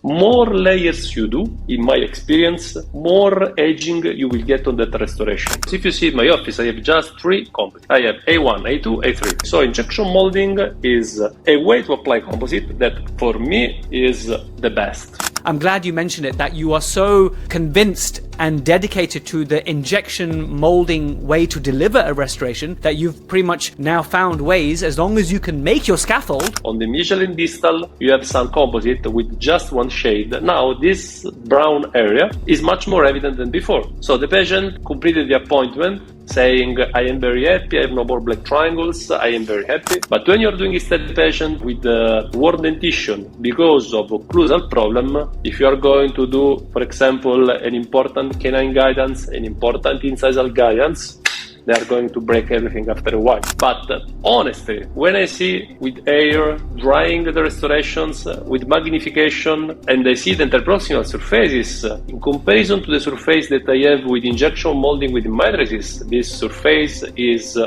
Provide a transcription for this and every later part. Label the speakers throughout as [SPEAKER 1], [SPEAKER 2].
[SPEAKER 1] more layers you do, in my experience, more aging you will get on that restoration. So if you see in my office, I have just 3 composites. I have A1, A2, A3. So injection molding is a way to apply composite that for me is the best.
[SPEAKER 2] I'm glad you mentioned it, that you are so convinced and dedicated to the injection molding way to deliver a restoration that you've pretty much now found ways, as long as you can make your scaffold.
[SPEAKER 1] On the Michelin distal, you have some composite with just one shade. Now this brown area is much more evident than before. So the patient completed the appointment saying, I am very happy, I have no more black triangles, I am very happy. But when you're doing a steady patient with worn dentition because of occlusal problem, if you are going to do, for example, an important canine guidance, an important incisal guidance, they are going to break everything after a while. But honestly, when I see with air drying the restorations with magnification and I see the interproximal surfaces in comparison to the surface that I have with injection molding with matrices, this surface is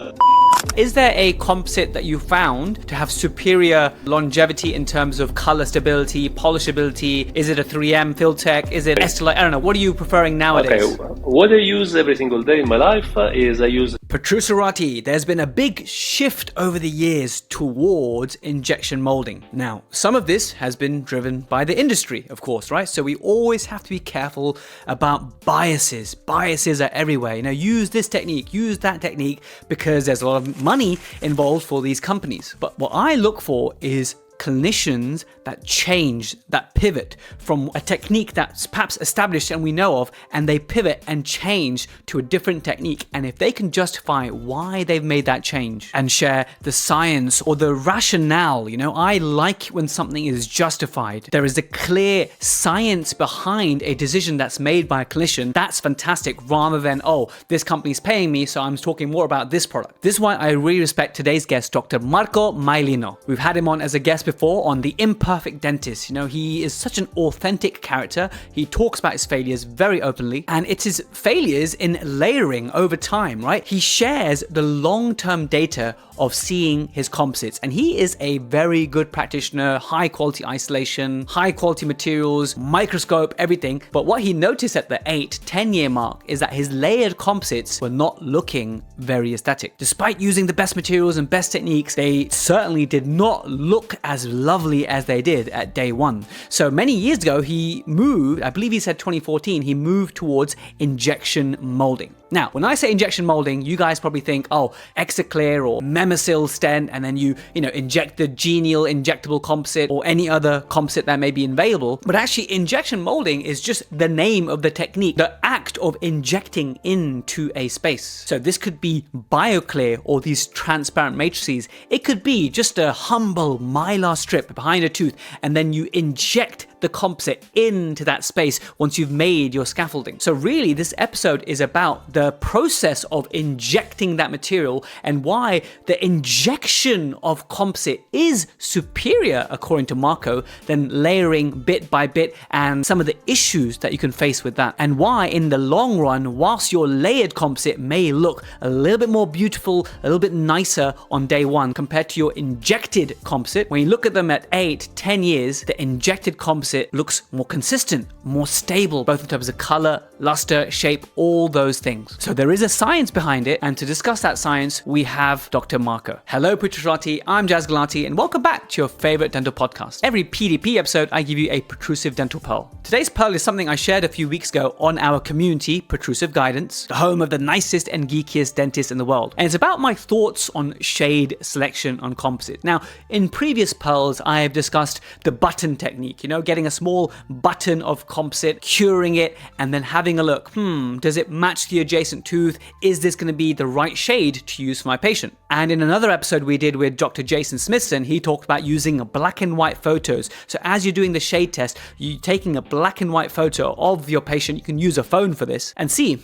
[SPEAKER 2] Is there a composite that you found to have superior longevity in terms of color stability, polishability? Is it a 3M Filtech? Is it Estelite? I don't know. What are you preferring nowadays?
[SPEAKER 1] Okay, what I use every single day in my life is I use
[SPEAKER 2] Protrusive. There's been a big shift over the years towards injection molding. Now, some of this has been driven by the industry, of course, right? So we always have to be careful about biases. Biases are everywhere. You know, use this technique, use that technique, because there's a lot of money involved for these companies. But what I look for is clinicians that change, that pivot from a technique that's perhaps established and we know of, and they pivot and change to a different technique. And if they can justify why they've made that change and share the science or the rationale, you know, I like when something is justified. There is a clear science behind a decision that's made by a clinician. That's fantastic, rather than, oh, this company's paying me, so I'm talking more about this product. This is why I really respect today's guest, Dr. Marco Maiolino. We've had him on as a guest before on The Imperfect Dentist. You know, he is such an authentic character. He talks about his failures very openly, and it's his failures in layering over time, right? He shares the long-term data of seeing his composites, and he is a very good practitioner, high quality isolation, high quality materials, microscope, everything. But what he noticed at the 8-10 year mark is that his layered composites were not looking very aesthetic. Despite using the best materials and best techniques, they certainly did not look as lovely as they did at day one. So many years ago, he moved, I believe he said 2014, he moved towards injection molding. Now, when I say injection molding, you guys probably think, oh, Exoclear or Memacil stent, and then you inject the genial injectable composite or any other composite that may be available. But actually, injection molding is just the name of the technique, the act of injecting into a space. So this could be BioClear or these transparent matrices. It could be just a humble mylar strip behind a tooth, and then you inject the composite into that space once you've made your scaffolding. So really, this episode is about the process of injecting that material and why the injection of composite is superior, according to Marco, than layering bit by bit, and some of the issues that you can face with that, and why in the long run, whilst your layered composite may look a little bit more beautiful, a little bit nicer on day one compared to your injected composite, when you look at them at 8-10 years, the injected composite looks more consistent, more stable, both in terms of color, luster, shape, all those things. So there is a science behind it, and to discuss that science, we have Dr. Marco. Hello, Protrusive. I'm Jaz Gulati, and welcome back to your favorite dental podcast. Every PDP episode, I give you a Protrusive Dental Pearl. Today's pearl is something I shared a few weeks ago on our community, Protrusive Guidance, the home of the nicest and geekiest dentists in the world. And it's about my thoughts on shade selection on composite. Now, in previous pearls, I have discussed the button technique, getting a small button of composite, curing it, and then having a look. Does it match the adjacent tooth? Is this going to be the right shade to use for my patient? And in another episode we did with Dr. Jason Smithson, he talked about using black and white photos. So as you're doing the shade test, you're taking a black and white photo of your patient. You can use a phone for this and see,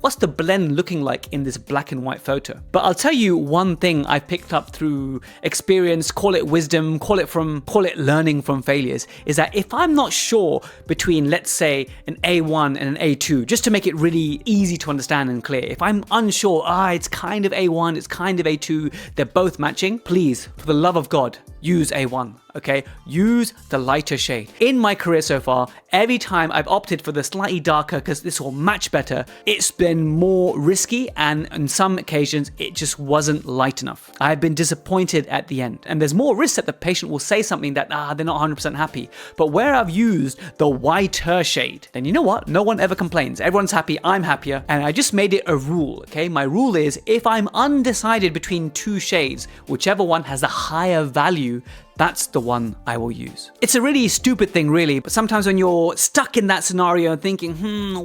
[SPEAKER 2] what's the blend looking like in this black and white photo? But I'll tell you one thing I picked up through experience, call it wisdom, call it learning from failures, is that if I'm not sure between, let's say, an A1 and an A2, just to make it really easy to understand and clear, if I'm unsure, it's kind of A1, it's kind of A2, they're both matching, please, for the love of God, use A1. Okay, use the lighter shade. In my career so far, every time I've opted for the slightly darker because this will match better, it's been more risky, and on some occasions it just wasn't light enough. I've been disappointed at the end, and there's more risk that the patient will say something that they're not 100% happy. But where I've used the whiter shade, then you know what? No one ever complains. Everyone's happy, I'm happier, and I just made it a rule. Okay, my rule is if I'm undecided between two shades, whichever one has the higher value, that's the one I will use. It's a really stupid thing, really, but sometimes when you're stuck in that scenario and thinking,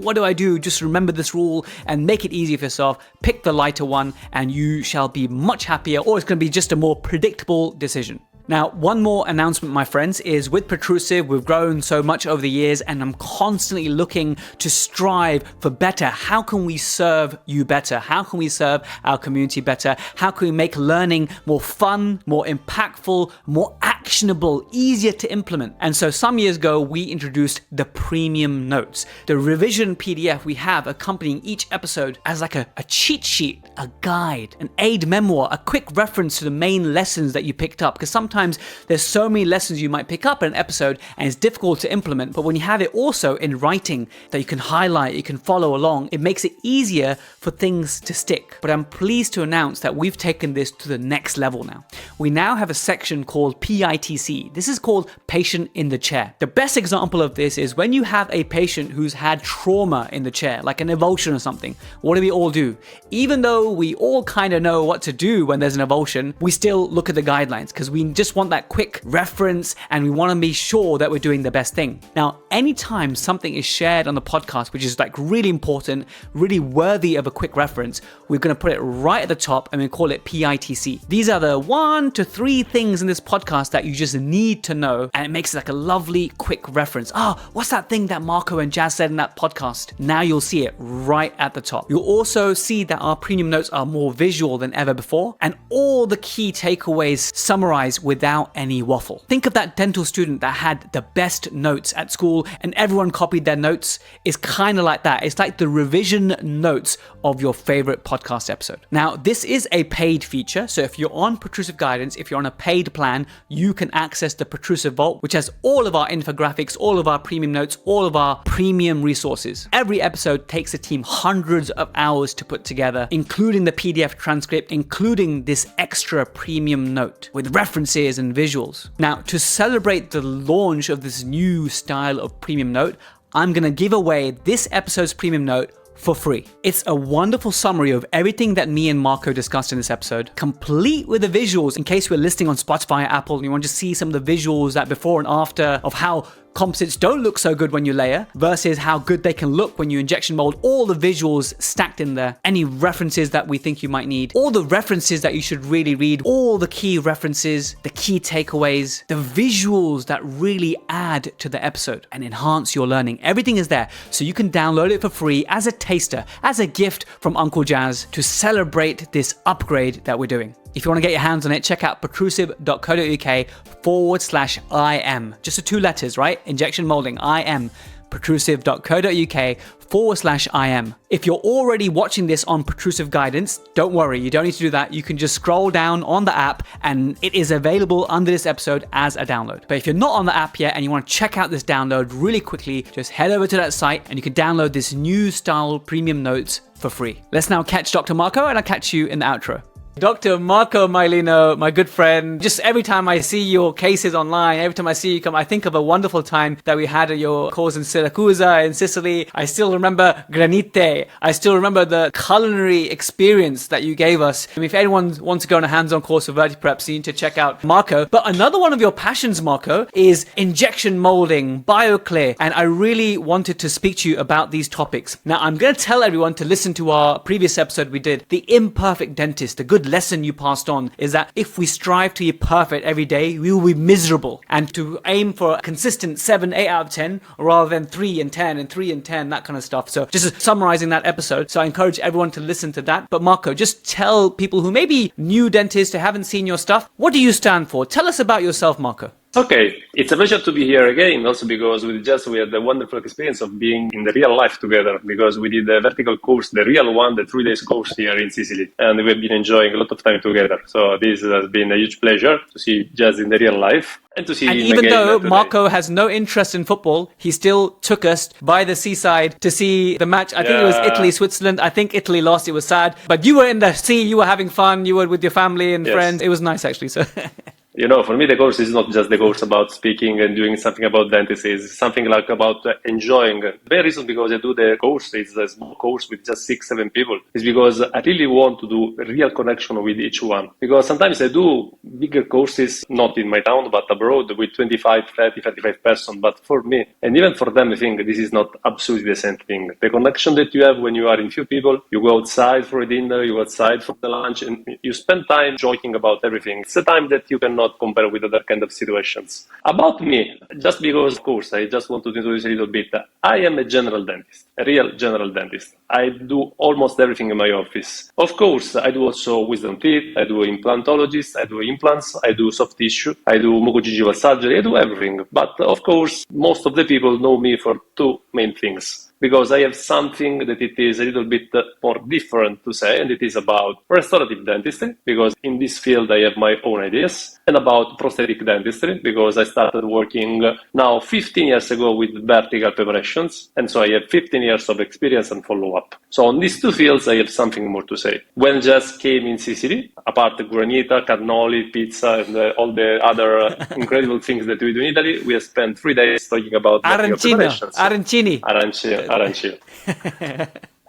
[SPEAKER 2] what do I do? Just remember this rule and make it easy for yourself. Pick the lighter one and you shall be much happier, or it's going to be just a more predictable decision. Now, one more announcement, my friends, is with Protrusive, we've grown so much over the years and I'm constantly looking to strive for better. How can we serve you better? How can we serve our community better? How can we make learning more fun, more impactful, more actionable, easier to implement? And so some years ago, we introduced the premium notes, the revision PDF we have accompanying each episode as like a cheat sheet, a guide, an aid memoir, a quick reference to the main lessons that you picked up. Because sometimes there's so many lessons you might pick up in an episode and it's difficult to implement, but when you have it also in writing that you can highlight, you can follow along, it makes it easier for things to stick. But I'm pleased to announce that we've taken this to the next level now. We now have a section called PITC. This is called Patient in the Chair. The best example of this is when you have a patient who's had trauma in the chair, like an avulsion or something. What do we all do? Even though we all kind of know what to do when there's an avulsion, we still look at the guidelines because we just want that quick reference and we want to be sure that we're doing the best thing. Now, anytime something is shared on the podcast, which is like really important, really worthy of a quick reference, we're going to put it right at the top and we call it PITC. These are the 1 to 3 things in this podcast that you just need to know, and it makes it like a lovely quick reference. What's that thing that Marco and Jaz said in that podcast? Now you'll see it right at the top. You'll also see that our premium notes are more visual than ever before, and all the key takeaways summarized without any waffle. Think of that dental student that had the best notes at school and everyone copied their notes. It's kind of like that. It's like the revision notes of your favorite podcast episode. Now, this is a paid feature. So if you're on Protrusive Guidance, if you're on a paid plan, you can access the Protrusive Vault, which has all of our infographics, all of our premium notes, all of our premium resources. Every episode takes a team hundreds of hours to put together, including the PDF transcript, including this extra premium note with references and visuals. Now, to celebrate the launch of this new style of premium note, I'm going to give away this episode's premium note for free. It's a wonderful summary of everything that me and Marco discussed in this episode, complete with the visuals in case we're listening on Spotify or Apple and you want to see some of the visuals that before and after of how composites don't look so good when you layer versus how good they can look when you injection mold. All the visuals stacked in there, any references that we think you might need, all the references that you should really read, all the key references, the key takeaways, the visuals that really add to the episode and enhance your learning. Everything is there, so you can download it for free as a taster, as a gift from Uncle Jaz to celebrate this upgrade that we're doing. If you want to get your hands on it, check out protrusive.co.uk/IM. Just the 2 letters, right? Injection molding, IM. protrusive.co.uk/IM. If you're already watching this on Protrusive Guidance, don't worry, you don't need to do that. You can just scroll down on the app and it is available under this episode as a download. But if you're not on the app yet and you want to check out this download really quickly, just head over to that site and you can download this new style premium notes for free. Let's now catch Dr. Marco and I'll catch you in the outro. Dr. Marco Maiolino, my good friend, just every time I see your cases online, every time I see you come, I think of a wonderful time that we had at your course in Syracuse in Sicily. I still remember granite. I still remember the culinary experience that you gave us. I mean, if anyone wants to go on a hands-on course for VertiPreps, you need to check out Marco. But another one of your passions, Marco, is injection molding, BioClear, and I really wanted to speak to you about these topics. Now, I'm going to tell everyone to listen to our previous episode we did, The Imperfect Dentist, the good lesson you passed on is that if we strive to be perfect every day, we will be miserable. And to aim for a consistent 7, 8 out of 10, rather than 3 and 10 and 3 and 10, that kind of stuff. So just summarizing that episode. So I encourage everyone to listen to that. But Marco, just tell people who may be new dentists who haven't seen your stuff, what do you stand for? Tell us about yourself, Marco.
[SPEAKER 1] Okay, it's a pleasure to be here again, also because with Jaz we had the wonderful experience of being in the real life together, because we did a vertical course, the real one, the 3 days course here in Sicily, and we've been enjoying a lot of time together. So this has been a huge pleasure to see Jaz in the real life and to see
[SPEAKER 2] And
[SPEAKER 1] him
[SPEAKER 2] even
[SPEAKER 1] again
[SPEAKER 2] though
[SPEAKER 1] today.
[SPEAKER 2] Marco has no interest in football, he still took us by the seaside to see the match. I think it was Italy, Switzerland. I think Italy lost. It was sad. But you were in the sea. You were having fun. You were with your family and friends. It was nice, actually. So.
[SPEAKER 1] You know, for me, the course is not just the course about speaking and doing something about dentistry. It's something like about enjoying. The very reason because I do the course, it's a small course with just 6-7 people, is because I really want to do a real connection with each one. Because sometimes I do bigger courses, not in my town, but abroad with 25, 30, 35 persons. But for me, and even for them, I think this is not absolutely the same thing. The connection that you have when you are in few people, you go outside for a dinner, you go outside for the lunch, and you spend time joking about everything. It's a time that you cannot compare with other kind of situations. About me, just because, of course, I just want to introduce a little bit. I am a general dentist, a real general dentist. I do almost everything in my office. Of course, I do also wisdom teeth, I do implantologist, I do implants, I do soft tissue, I do mucogingival surgery, I do everything. But of course, most of the people know me for two main things. Because I have something that it is a little bit more different to say, and it is about restorative dentistry, because in this field I have my own ideas, and about prosthetic dentistry, because I started working now 15 years ago with vertical preparations, and so I have 15 years of experience and follow-up. So on these two fields I have something more to say. When Jaz came in Sicily, apart granita, cannoli, pizza, and all the other incredible things that we do in Italy, we have spent 3 days talking about vertical preparations. Arancino.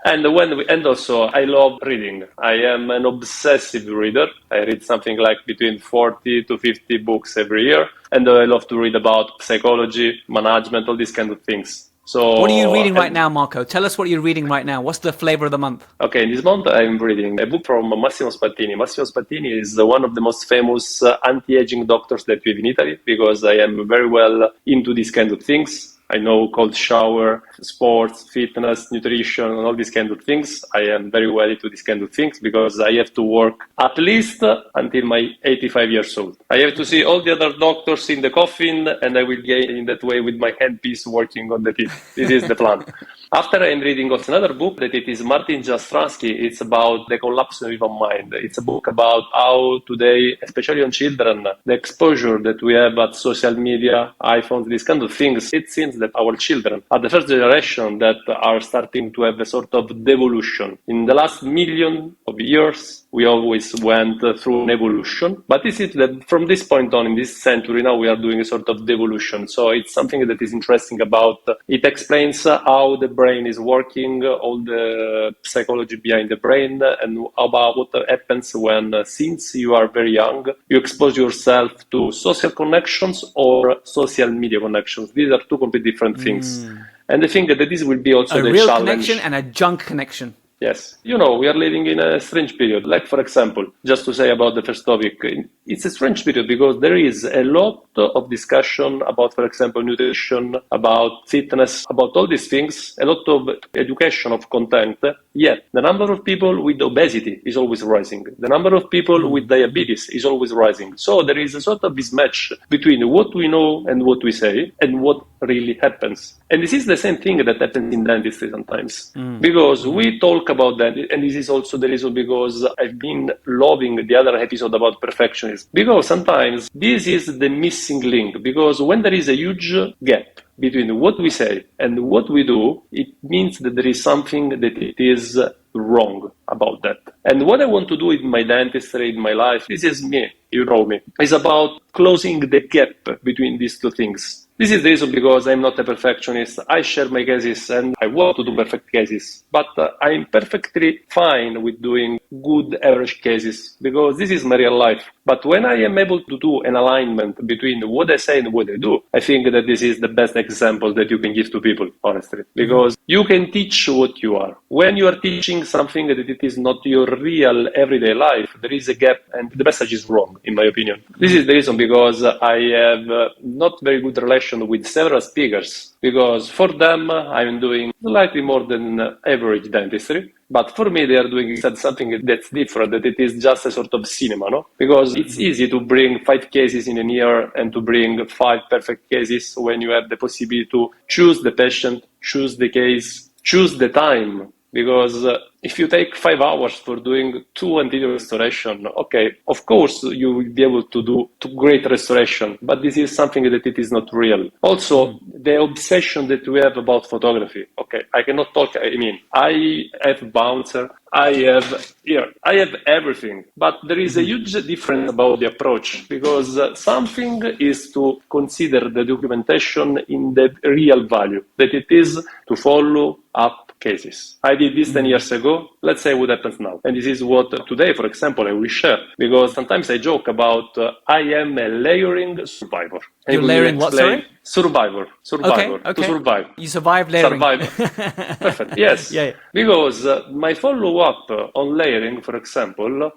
[SPEAKER 1] And also I love reading. I am an obsessive reader. I read something like between 40 to 50 books every year, and I love to read about psychology, management, all these kind of things. So
[SPEAKER 2] what are you reading right now, Marco? Tell us what you're reading right now. What's the flavor of the month?
[SPEAKER 1] Okay, in this month I'm reading a book from Massimo Spattini. Massimo Spattini is one of the most famous anti-aging doctors that we have in Italy, because I am very well into these kind of things. I know cold shower, sports, fitness, nutrition, and all these kind of things. I am very well into these kind of things because I have to work at least until my 85 years old. I have to see all the other doctors in the coffin, and I will get in that way with my handpiece working on the teeth. This is the plan. After I'm reading also another book that it is Martin Jastransky. It's about the collapse of human mind. It's a book about how today, especially on children, the exposure that we have at social media, iPhones, these kind of things, it seems that our children are the first generation that are starting to have a sort of devolution. In the last million of years, we always went through an evolution, but this is that from this point on in this century now we are doing a sort of devolution. So it's something that is interesting about it explains how the brain is working, all the psychology behind the brain, and about what happens when since you are very young you expose yourself to social connections or social media connections. These are two completely different things, and I think that this will be also the
[SPEAKER 2] real
[SPEAKER 1] challenge.
[SPEAKER 2] Connection and a junk connection.
[SPEAKER 1] Yes. You know, we are living in a strange period. Like, for example, just to say about the first topic, it's a strange period because there is a lot of discussion about, for example, nutrition, about fitness, about all these things, a lot of education of content. Yet, the number of people with obesity is always rising. The number of people with diabetes is always rising. So there is a sort of mismatch between what we know and what we say and what really happens. And this is the same thing that happens in dentistry sometimes. Because we talk about that, and this is also the reason because I've been loving the other episode about perfectionism. Because sometimes this is the missing link, because when there is a huge gap between what we say and what we do, it means that there is something that it is wrong about that. And what I want to do in my dentistry, in my life, this is me, you know me, is about closing the gap between these two things. This is the reason because I'm not a perfectionist. I share my cases and I want to do perfect cases, but I'm perfectly fine with doing good average cases because this is my real life. But when I am able to do an alignment between what I say and what I do, I think that this is the best example that you can give to people, honestly, because you can teach what you are. When you are teaching something that it is not your real everyday life, there is a gap and the message is wrong, in my opinion. This is the reason because I have not very good relation with several speakers, because for them I'm doing slightly more than average dentistry. But for me, they are doing instead something that's different, that it is just a sort of cinema, no? Because it's easy to bring 5 cases in a year and to bring 5 perfect cases when you have the possibility to choose the patient, choose the case, choose the time. Because if you take 5 hours for doing 2 anterior restoration, okay, of course you will be able to do 2 great restoration, but this is something that it is not real. Also, the obsession that we have about photography. Okay, I cannot talk. I mean, I have bouncer, I have everything, but there is a huge difference about the approach, because something is to consider the documentation in the real value, that it is to follow up cases. I did this 10 years ago. Let's say what happens now. And this is what today, for example, I will share, because sometimes I joke about I am a layering survivor.
[SPEAKER 2] You're layering what, sorry?
[SPEAKER 1] Survivor.
[SPEAKER 2] Okay.
[SPEAKER 1] To survive.
[SPEAKER 2] You survived layering.
[SPEAKER 1] Perfect. Yes.
[SPEAKER 2] Yeah.
[SPEAKER 1] Because my follow-up on layering, for example,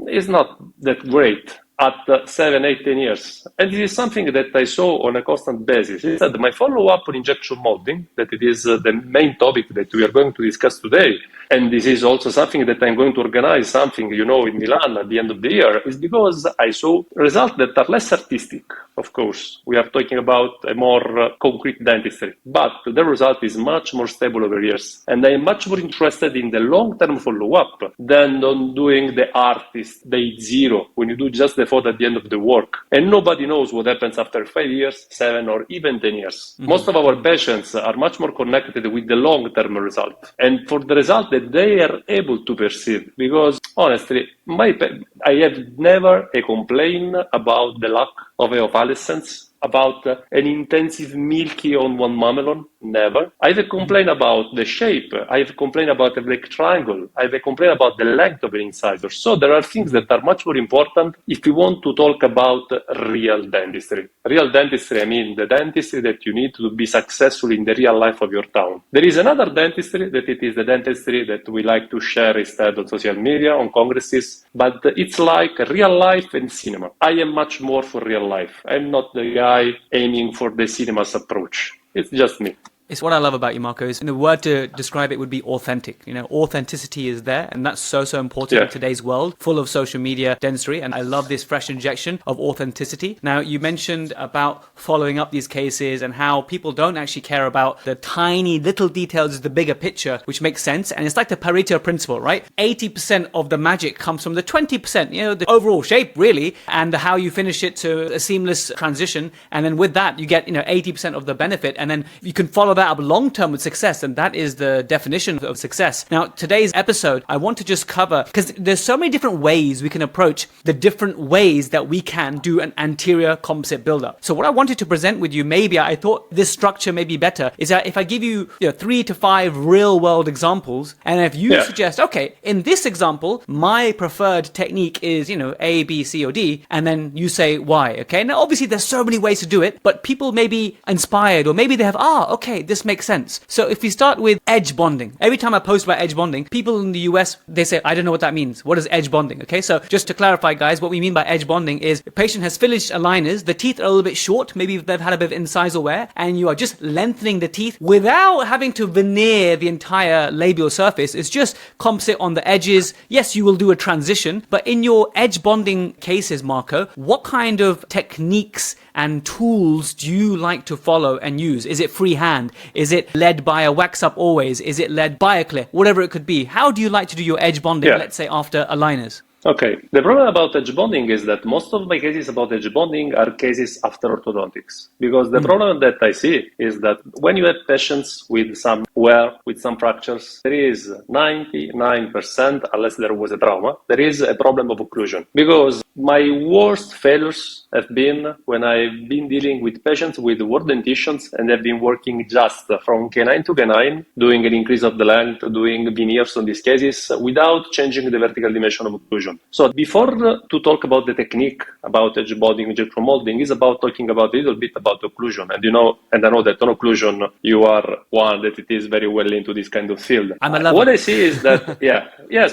[SPEAKER 1] is not that great at 7, 8, 10 years. And this is something that I saw on a constant basis. Instead, my follow-up on injection molding, that it is the main topic that we are going to discuss today, and this is also something that I'm going to organize something, in Milan at the end of the year, is because I saw results that are less artistic, of course. We are talking about a more concrete dentistry, but the result is much more stable over years. And I am much more interested in the long-term follow-up than on doing the artist day 0, when you do just the photo at the end of the work. And nobody knows what happens after 5 years, 7, or even 10 years. Most of our patients are much more connected with the long-term result. And for the result that they are able to perceive, because honestly, I have never a complaint about the lack of eophalescence, about an intensive milky on one mamelon, never. I have a complaint about the shape. I have a complaint about the black triangle. I have a complaint about the length of an incisor. So there are things that are much more important if you want to talk about real dentistry. Real dentistry, I mean the dentistry that you need to be successful in the real life of your town. There is another dentistry that it is the dentistry that we like to share instead on social media, on congresses, but it's like real life and cinema. I am much more for real life. I'm not the guy aiming for the cinema's approach. It's just me.
[SPEAKER 2] It's what I love about you, Marco, is the word to describe it would be authentic. Authenticity is there, and that's so important in today's world, full of social media dentistry, and I love this fresh injection of authenticity. Now, you mentioned about following up these cases and how people don't actually care about the tiny little details of the bigger picture, which makes sense, and it's like the Pareto principle, right? 80% of the magic comes from the 20%, the overall shape, really, and how you finish it to a seamless transition, and then with that, you get, 80% of the benefit, and then you can follow that up long term with success, and that is the definition of success. Now, today's episode, I want to just cover, because there's so many different ways we can approach the different ways that we can do an anterior composite buildup. So what I wanted to present with you, maybe I thought this structure may be better, is that if I give you, 3 to 5 real world examples, and if you suggest, okay, in this example, my preferred technique is, A, B, C, or D, and then you say why, okay? Now, obviously, there's so many ways to do it, but people may be inspired, or maybe they have, okay, this makes sense. So if we start with edge bonding, every time I post about edge bonding, people in the US, they say, I don't know what that means. What is edge bonding? Okay, so just to clarify, guys, what we mean by edge bonding is the patient has finished aligners, the teeth are a little bit short, maybe they've had a bit of incisal wear, and you are just lengthening the teeth without having to veneer the entire labial surface. It's just composite on the edges. Yes, you will do a transition, but in your edge bonding cases, Marco, what kind of techniques and tools do you like to follow and use? Is it freehand? Is it led by a wax up always? Is it led by a clear? Whatever it could be. How do you like to do your edge bonding, let's say after aligners?
[SPEAKER 1] Okay. The problem about edge bonding is that most of my cases about edge bonding are cases after orthodontics. Because the problem that I see is that when you have patients with some wear, with some fractures, there is 99%, unless there was a trauma, there is a problem of occlusion. Because my worst failures have been when I've been dealing with patients with word dentitions and have been working just from canine to canine, doing an increase of the length, doing veneers on these cases without changing the vertical dimension of occlusion. So before to talk about the technique about edge bonding, injection molding, is about talking about a little bit about occlusion. And I know that on occlusion, you are one that it is very well into this kind of field. What I see is that,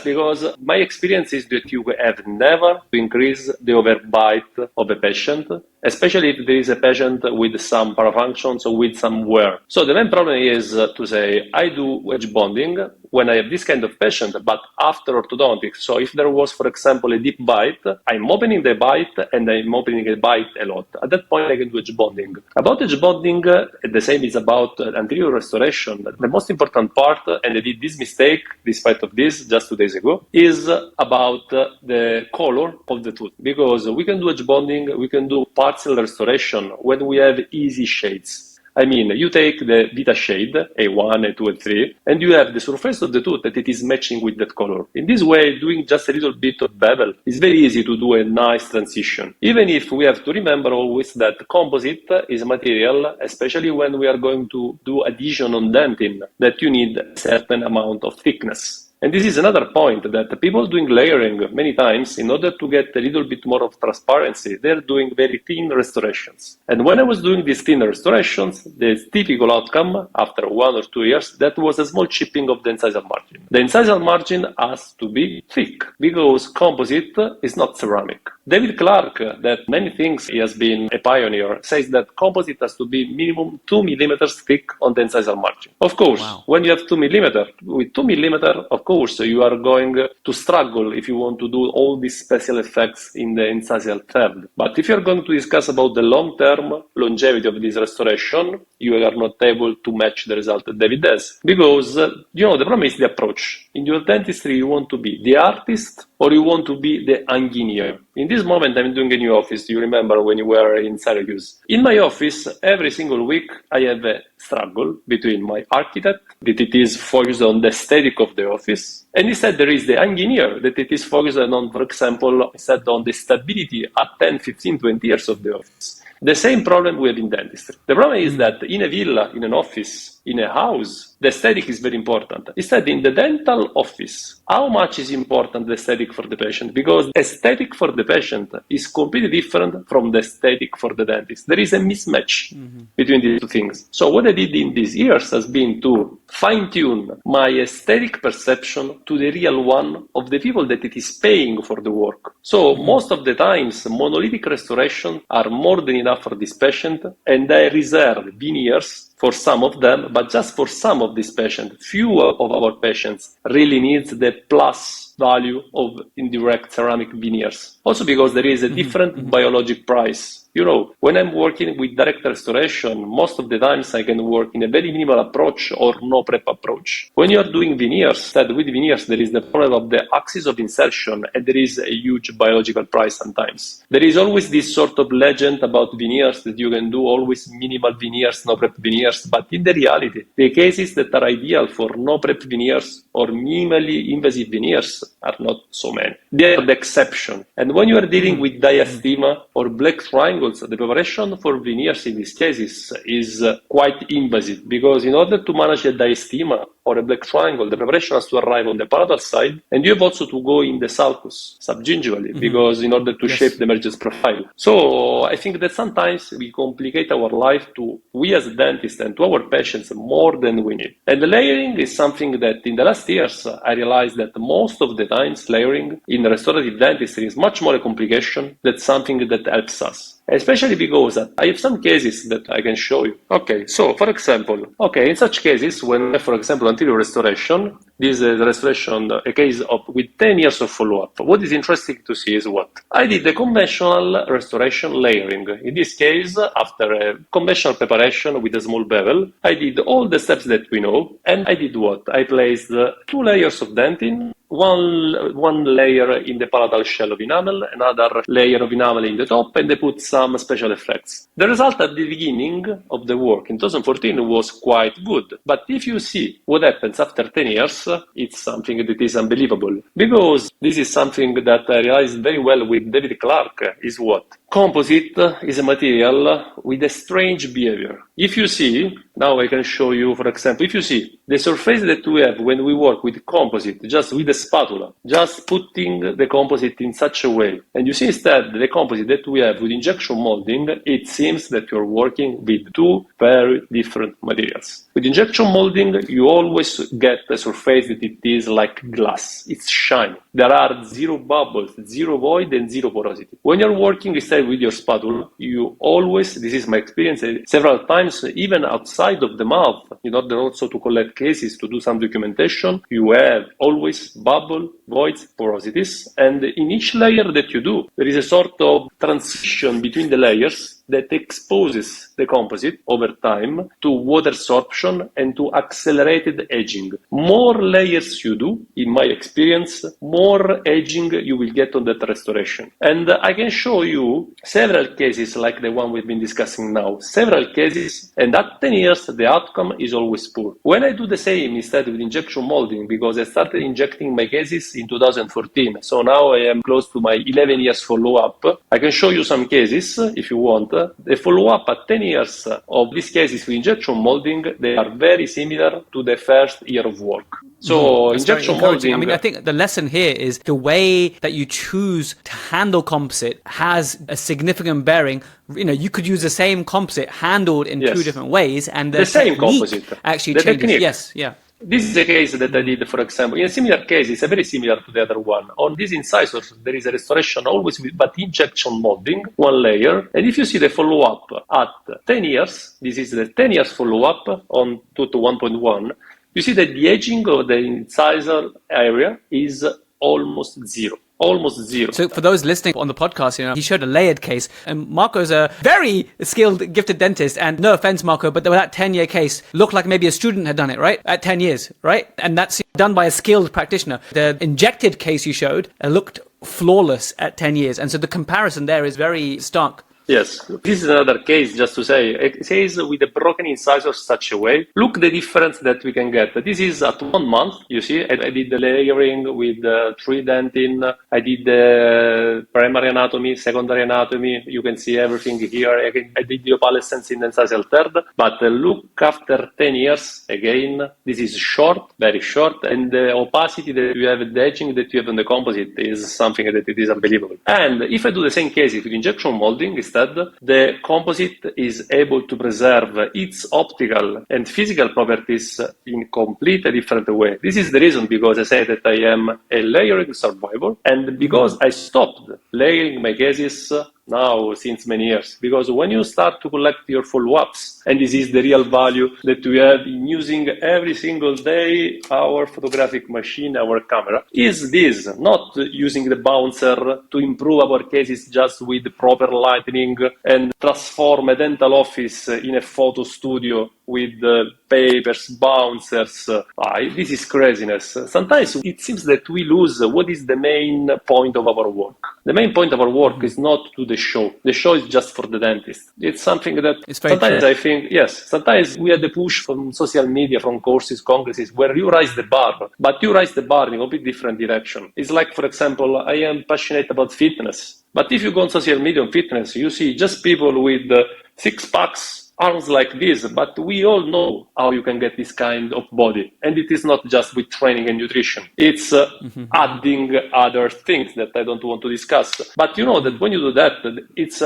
[SPEAKER 1] because my experience is that you have never to increase the overbite of a patient, especially if there is a patient with some parafunctions or with some wear. So the main problem is to say, I do edge bonding when I have this kind of patient, but after orthodontics. So if there was, for example, a deep bite, I'm opening the bite and I'm opening the bite a lot. At that point, I can do edge bonding. About edge bonding, the same is about anterior restoration. The most important part, and I did this mistake despite of this just 2 days ago, is about the color of the tooth. Because we can do edge bonding, we can do partial restoration when we have easy shades. I mean, you take the Vita shade, A1, A2, A3, and you have the surface of the tooth that it is matching with that color. In this way, doing just a little bit of bevel is very easy to do a nice transition. Even if we have to remember always that composite is a material, especially when we are going to do adhesion on dentin, that you need a certain amount of thickness. And this is another point that people doing layering many times, in order to get a little bit more of transparency, they're doing very thin restorations. And when I was doing these thin restorations, the typical outcome after 1 or 2 years, that was a small chipping of the incisal margin. The incisal margin has to be thick because composite is not ceramic. David Clark, that many things he has been a pioneer, says that composite has to be minimum 2 millimeters thick on the incisal margin. Of course, when you have 2 millimeters, with 2 millimeters, of course, you are going to struggle if you want to do all these special effects in the incisal third. But if you're going to discuss about the long-term longevity of this restoration, you are not able to match the result that David has. Because, the problem is the approach. In your dentistry, you want to be the artist or you want to be the engineer. In this moment, I'm doing a new office. You remember when you were in Syracuse? In my office, every single week, I have a struggle between my architect, that it is focused on the aesthetic of the office, and instead there is the engineer, that it is focused on, for example, instead on the stability at 10, 15, 20 years of the office. The same problem we have in dentistry. The problem is that in a villa, in an office, in a house, the aesthetic is very important. Instead, in the dental office, how much is important the aesthetic for the patient? Because aesthetic for the patient is completely different from the aesthetic for the dentist. There is a mismatch between these two things. So what I did in these years has been to fine-tune my aesthetic perception to the real one of the people that it is paying for the work. So most of the times, monolithic restoration are more than enough for this patient, and I reserve veneers for some of them, but just for some of these patients. Few of our patients really needs the plus value of indirect ceramic veneers. Also because there is a different biologic price. When I'm working with direct restoration, most of the times I can work in a very minimal approach or no prep approach. When you're doing veneers, with veneers, there is the problem of the axis of insertion, and there is a huge biological price sometimes. There is always this sort of legend about veneers that you can do always minimal veneers, no prep veneers, but in the reality, the cases that are ideal for no prep veneers or minimally invasive veneers are not so many. They are the exception. And when you are dealing with diastema or black triangles, the preparation for veneers in these cases is quite invasive, because in order to manage a diastema or a black triangle, the preparation has to arrive on the palatal side, and you have also to go in the sulcus subgingivally, because in order to shape the emergence profile. So I think that sometimes we complicate our life we as dentists and to our patients more than we need. And the layering is something that in the last years I realized that most of the times layering in restorative dentistry is much more a complication than something that helps us. Especially because I have some cases that I can show you. Okay, so for example, in such cases, when, for example, anterior restoration, this is a restoration, a case with 10 years of follow-up. What is interesting to see is what? I did the conventional restoration layering. In this case, after a conventional preparation with a small bevel, I did all the steps that we know, and I did what? I placed 2 layers of dentin, one layer in the palatal shell of enamel, another layer of enamel in the top, and they put some special effects. The result at the beginning of the work in 2014 was quite good. But if you see what happens after 10 years, it's something that is unbelievable. Because this is something that I realized very well with David Clark, is what? Composite is a material with a strange behavior. If you see, now I can show you, for example, if you see the surface that we have when we work with composite, just with a spatula, just putting the composite in such a way, and you see instead the composite that we have with injection molding, it seems that you're working with 2 very different materials. With injection molding, you always get a surface that it is like glass. It's shiny. There are 0 bubbles, 0 void, and 0 porosity. When you're working instead instead with your spatula, you always, this is my experience, several times, even outside of the mouth, in order also to collect cases, to do some documentation, you have always bubble, voids, porosities, and in each layer that you do, there is a sort of transition between the layers that exposes the composite over time to water absorption and to accelerated aging. More layers you do, in my experience, more aging you will get on that restoration. And I can show you several cases like the one we've been discussing now, several cases, and at 10 years the outcome is always poor. When I do the same instead with injection molding, because I started injecting my cases in 2014, so now I am close to my 11 years follow-up, I can show you some cases if you want. The follow-up at 10 years of these cases with injection molding, they are very similar to the first year of work. So injection molding.
[SPEAKER 2] I mean, I think the lesson here is the way that you choose to handle composite has a significant bearing. You know, you could use the same composite handled in two different ways, and the
[SPEAKER 1] same composite
[SPEAKER 2] actually
[SPEAKER 1] the
[SPEAKER 2] changes.
[SPEAKER 1] Technique.
[SPEAKER 2] Yes, yeah.
[SPEAKER 1] This is a case that I did, for example. In a similar case, it's very similar to the other one. On these incisors, there is a restoration always with but injection molding, one layer. And if you see the follow-up at 10 years, this is the 10 years follow-up on 2 to 1.1, you see that the aging of the incisor area is almost zero. Almost zero.
[SPEAKER 2] So for those listening on the podcast, you know, he showed a layered case, and Marco's a very skilled, gifted dentist, and no offense, Marco, but that 10-year case looked like maybe a student had done it, right? At 10 years, right? And that's done by a skilled practitioner. The injected case you showed looked flawless at 10 years. And so the comparison there is very stark.
[SPEAKER 1] Yes, this is another case, just to say, it says with a broken incisor such a way. Look the difference that we can get. This is at 1 month, you see, I did the layering with 3 dentin, I did the primary anatomy, secondary anatomy, you can see everything here, I did the opalescence in the incisal third, but look after 10 years, again, this is short, very short, and the opacity that you have, the edging that you have on the composite is something that it is unbelievable. And if I do the same case with injection molding, the composite is able to preserve its optical and physical properties in completely different way. This is the reason because I say that I am a layering survivor, and because I stopped layering my cases now since many years. Because when you start to collect your follow-ups, and this is the real value that we have in using every single day our photographic machine, our camera, is this, not using the bouncer to improve our cases just with proper lighting and transform a dental office in a photo studio with papers, bouncers. This is craziness. Sometimes it seems that we lose what is the main point of our work. The main point of our work is not to the show. The show is just for the dentist. It's something that sometimes I think, yes, sometimes we have the push from social media, from courses, congresses, where you raise the bar, but you raise the bar in a bit different direction. It's like, for example, I am passionate about fitness, but if you go on social media on fitness, you see just people with 6 packs, arms like this, but we all know how you can get this kind of body. And it is not just with training and nutrition. It's adding other things that I don't want to discuss. But you know that when you do that,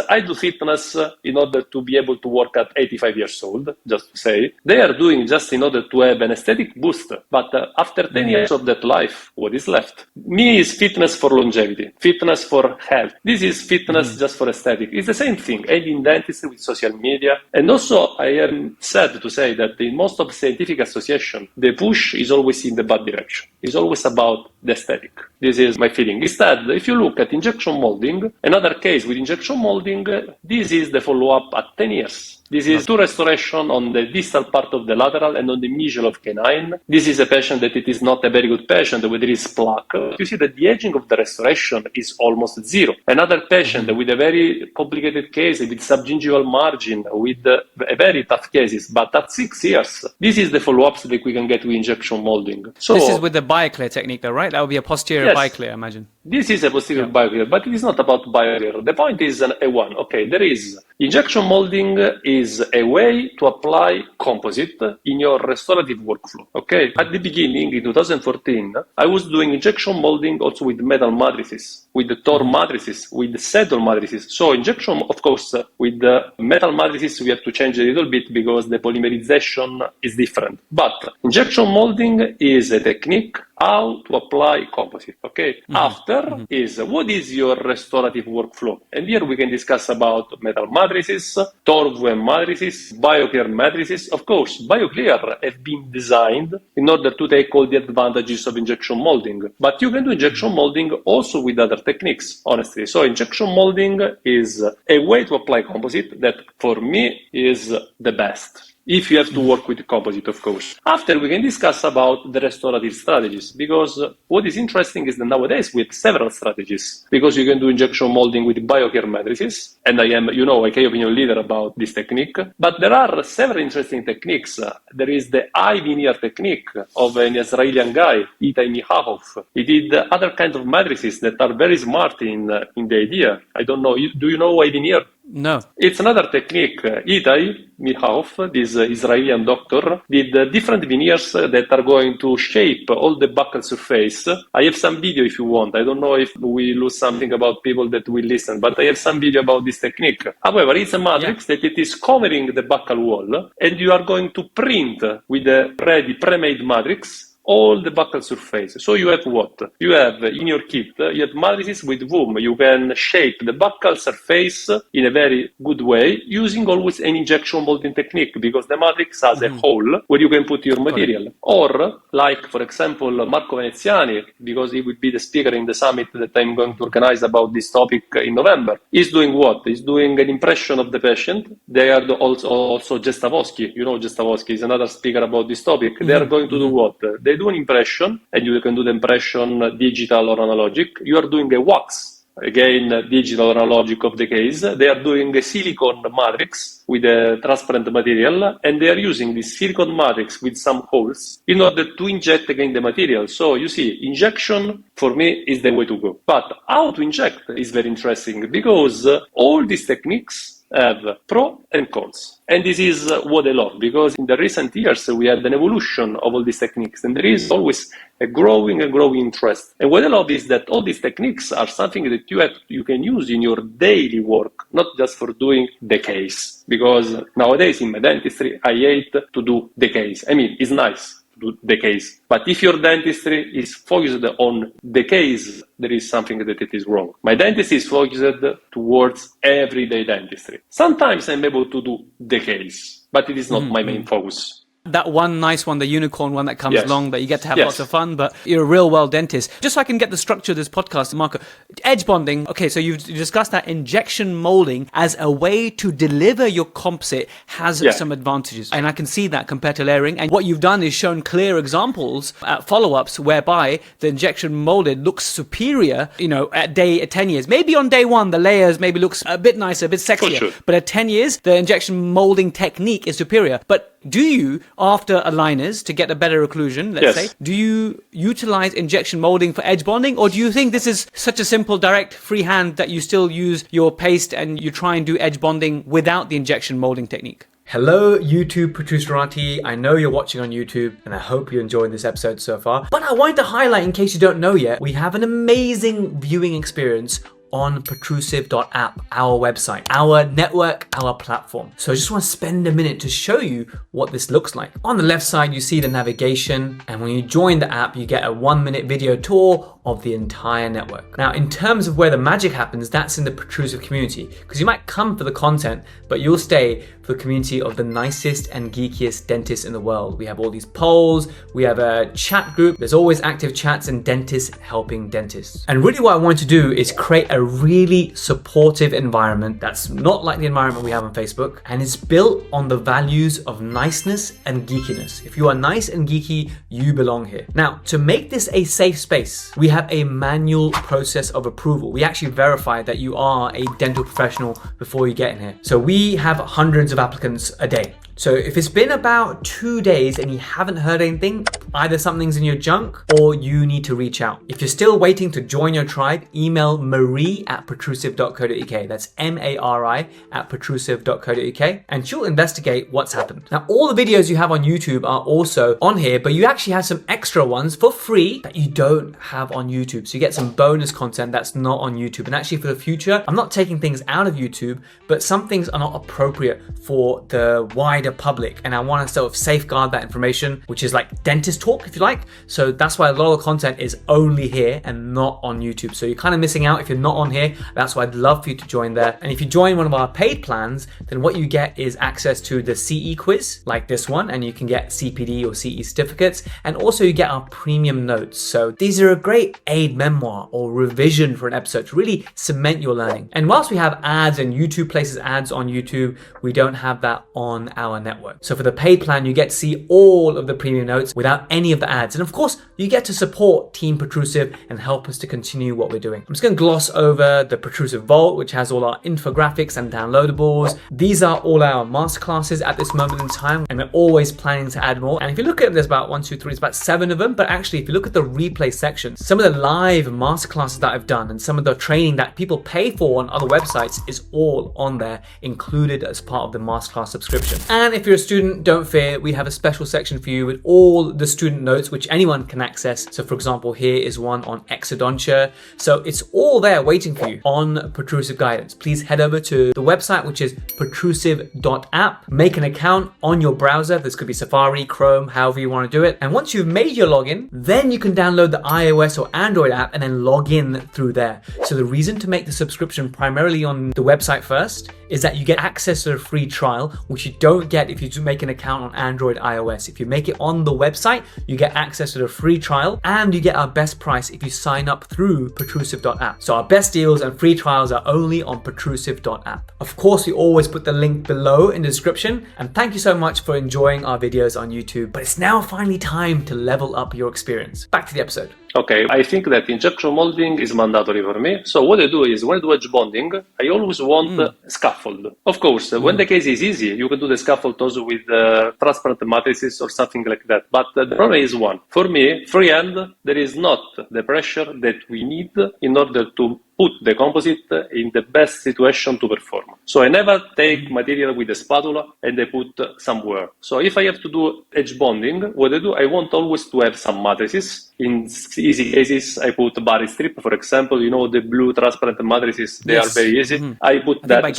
[SPEAKER 1] I do fitness in order to be able to work at 85 years old, just to say. They are doing just in order to have an aesthetic boost. But after 10 years of that life, what is left? Me is fitness for longevity, fitness for health. This is fitness just for aesthetic. It's the same thing. And in dentistry with social media. And also, I am sad to say that in most of scientific associations, the push is always in the bad direction. It's always about the aesthetic. This is my feeling. Instead, if you look at injection molding, another case with injection molding, this is the follow-up at 10 years. This is 2 restoration on the distal part of the lateral and on the mesial of canine. This is a patient that it is not a very good patient where there is plaque. You see that the aging of the restoration is almost zero. Another patient with a very complicated case with subgingival margin, with a very tough cases, but at 6 years, this is the follow-ups that we can get with injection molding. So
[SPEAKER 2] this is with the BioClear technique though, right? That would be a posterior BioClear, I imagine.
[SPEAKER 1] This is a posterior BioClear, but it is not about BioClear. The point is a one. Okay, there is injection molding is a way to apply composite in your restorative workflow. Okay, at the beginning in 2014, I was doing injection molding also with metal matrices, with the Tor matrices, with the saddle matrices. So injection, of course, with the metal matrices, we have to change a little bit because the polymerization is different. But injection molding is a technique how to apply composite. Okay. After is what is your restorative workflow, and here we can discuss about metal matrices, Torvu matrices, BioClear matrices. Of course, BioClear have been designed in order to take all the advantages of injection molding, but you can do injection molding also with other techniques, honestly. So injection molding is a way to apply composite that for me is the best. If you have to work with composite, of course. After, we can discuss about the restorative strategies, because what is interesting is that nowadays we have several strategies, because you can do injection molding with BioClear matrices, and I am, a key opinion leader about this technique, but there are several interesting techniques. There is the eye veneer technique of an Israeli guy, Itai Mihahov. He did other kinds of matrices that are very smart in the idea. I don't know, do you know eye veneer?
[SPEAKER 2] No.
[SPEAKER 1] It's another technique. Itai Mihahov, this Israeli doctor, did different veneers that are going to shape all the buccal surface. I have some video if you want. I don't know if we lose something about people that will listen, but I have some video about this technique. However, it's a matrix that it is covering the buccal wall, and you are going to print with a ready pre-made matrix all the buccal surface. So you have what? You have in your kit, you have matrices with whom you can shape the buccal surface in a very good way using always an injection molding technique, because the matrix has a hole where you can put your material. Or, like, for example, Marco Veneziani, because he will be the speaker in the summit that I'm going to organize about this topic in November, is doing what? He's doing an impression of the patient. They are also Jaz Gulati is another speaker about this topic. They are going to do what? They do an impression, and you can do the impression digital or analogic. You are doing a wax, again, digital or analogic of the case. They are doing a silicone matrix with a transparent material, and they are using this silicone matrix with some holes in order to inject again the material. So you see, injection for me is the way to go. But how to inject is very interesting, because all these techniques have pro and cons. And this is what I love, because in the recent years we had an evolution of all these techniques, and there is always a growing interest. And what I love is that all these techniques are something that you can use in your daily work, not just for doing the case. Because nowadays in my dentistry, I hate to do the case. I mean, it's nice to do the case, but if your dentistry is focused on the case, there is something that it is wrong. My dentistry is focused towards everyday dentistry. Sometimes I'm able to do the case, but it is not my main focus.
[SPEAKER 2] That one nice one, the unicorn one that comes along, that you get to have lots of fun, but you're a real well dentist. Just so I can get the structure of this podcast, Marco, edge bonding. Okay, so you've discussed that injection molding as a way to deliver your composite has some advantages. And I can see that compared to layering. And what you've done is shown clear examples at follow-ups whereby the injection molded looks superior, at 10 years. Maybe on day one, the layers maybe looks a bit nicer, a bit sexier. Sure. But at 10 years, the injection molding technique is superior. But do you, after aligners, to get a better occlusion, let's say, do you utilize injection molding for edge bonding? Or do you think this is such a simple, direct freehand that you still use your paste and you try and do edge bonding without the injection molding technique? Hello, YouTube Protrusive Dental. I know you're watching on YouTube, and I hope you enjoyed this episode so far. But I wanted to highlight, in case you don't know yet, we have an amazing viewing experience on protrusive.app, our website, our network, our platform. So I just want to spend a minute to show you what this looks like. On the left side, you see the navigation, and when you join the app, you get a 1-minute video tour of the entire network. Now, in terms of where the magic happens, that's in the protrusive community, because you might come for the content, but you'll stay for the community of the nicest and geekiest dentists in the world. We have all these polls, we have a chat group, there's always active chats and dentists helping dentists. And really what I wanted to do is create a really supportive environment that's not like the environment we have on Facebook, and is built on the values of niceness and geekiness. If you are nice and geeky, you belong here. Now, to make this a safe space, we have a manual process of approval. We actually verify that you are a dental professional before you get in here. So we have hundreds of applicants a day. So if it's been about 2 days and you haven't heard anything, either something's in your junk or you need to reach out. If you're still waiting to join your tribe, email marie@protrusive.co.uk. That's MARI@protrusive.co.uk, and she'll investigate what's happened. Now, all the videos you have on YouTube are also on here, but you actually have some extra ones for free that you don't have on YouTube. So you get some bonus content that's not on YouTube. And actually for the future, I'm not taking things out of YouTube, but some things are not appropriate for the wider public, and I want to sort of safeguard that information, which is like dentist talk if you like. So that's why a lot of the content is only here and not on YouTube. So you're kind of missing out if you're not on here. That's why I'd love for you to join there. And if you join one of our paid plans, then what you get is access to the CE quiz like this one, and you can get CPD or CE certificates. And also you get our premium notes. So these are a great aid memoir or revision for an episode to really cement your learning. And whilst we have ads and YouTube places ads on YouTube, we don't have that on our network. So for the paid plan, you get to see all of the premium notes without any of the ads. And of course, you get to support Team Protrusive and help us to continue what we're doing. I'm just going to gloss over the Protrusive Vault, which has all our infographics and downloadables. These are all our masterclasses at this moment in time, and we're always planning to add more. And if you look at them, there's about 1, 2, 3, it's about 7 of them. But actually, if you look at the replay section, some of the live masterclasses that I've done and some of the training that people pay for on other websites is all on there, included as part of the masterclass subscription. And if you're a student, don't fear, we have a special section for you with all the student notes, which anyone can access. So for example, here is one on exodontia. So it's all there waiting for you on Protrusive Guidance. Please head over to the website, which is protrusive.app. Make an account on your browser. This could be Safari, Chrome, however you want to do it. And once you've made your login, then you can download the iOS or Android app and then log in through there. So the reason to make the subscription primarily on the website first is that you get access to a free trial, which you don't get if you do make an account on Android, iOS. If you make it on the website, you get access to the free trial, and you get our best price if you sign up through protrusive.app. So our best deals and free trials are only on protrusive.app. Of course, we always put the link below in the description. And thank you so much for enjoying our videos on YouTube. But it's now finally time to level up your experience. Back to the episode.
[SPEAKER 1] Okay, I think that injection molding is mandatory for me. So what I do is, when I do edge bonding, I always want scaffold. Of course, when the case is easy, you can do the scaffold also with transparent matrices or something like that. But the problem is one. For me, freehand, there is not the pressure that we need in order to put the composite in the best situation to perform. So I never take material with a spatula and I put somewhere. So if I have to do edge bonding, what I do, I want always to have some matrices. In easy cases, I put body strip, for example, you know, the blue transparent matrices, they are very easy. I put that,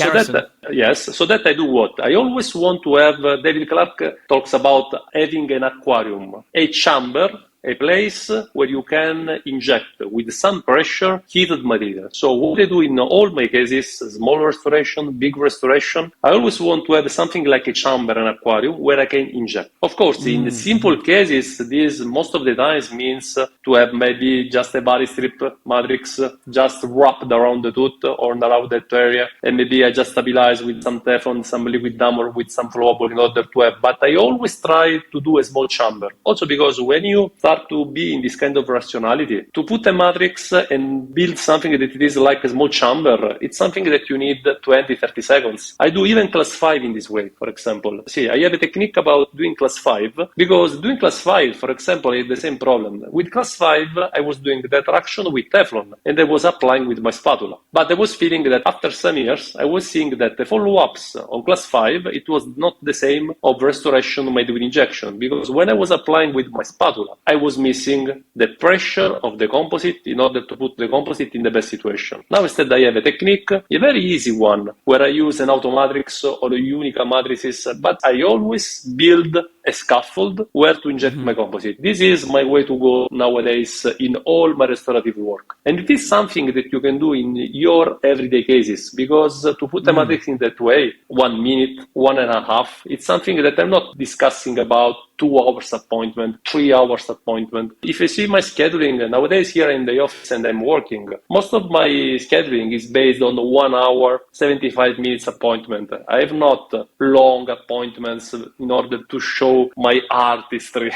[SPEAKER 1] so that I do what? I always want to have, David Clark talks about having an aquarium, a chamber, a place where you can inject with some pressure heated material. So what I do in all my cases, small restoration, big restoration, I always want to have something like a chamber, an aquarium, where I can inject. Of course, in simple cases, this most of the times means to have maybe just a body strip matrix just wrapped around the tooth or around that area, and maybe I just stabilize with some Teflon, some liquid dam, or with some flowable in order to have. But I always try to do a small chamber. Also because when you start to be in this kind of rationality, to put a matrix and build something that it is like a small chamber, it's something that you need 20, 30 seconds. I do even class 5 in this way, for example. See, I have a technique about doing class 5, because doing class 5, for example, is the same problem. With class 5, I was doing the traction with Teflon, and I was applying with my spatula. But I was feeling that after some years, I was seeing that the follow-ups on class 5, it was not the same of restoration made with injection, because when I was applying with my spatula, I was missing the pressure of the composite in order to put the composite in the best situation. Now instead I have a technique, a very easy one, where I use an auto matrix or a Unica matrices, but I always build a scaffold where to inject my composite. This is my way to go nowadays in all my restorative work. And it is something that you can do in your everyday cases, because to put a matrix in that way, 1 minute, 1.5, it's something that I'm not discussing about 2 hours appointment, 3 hours appointment. If you see my scheduling nowadays here in the office and I'm working, most of my scheduling is based on 1 hour, 75 minutes appointment. I have not long appointments in order to show my artistry.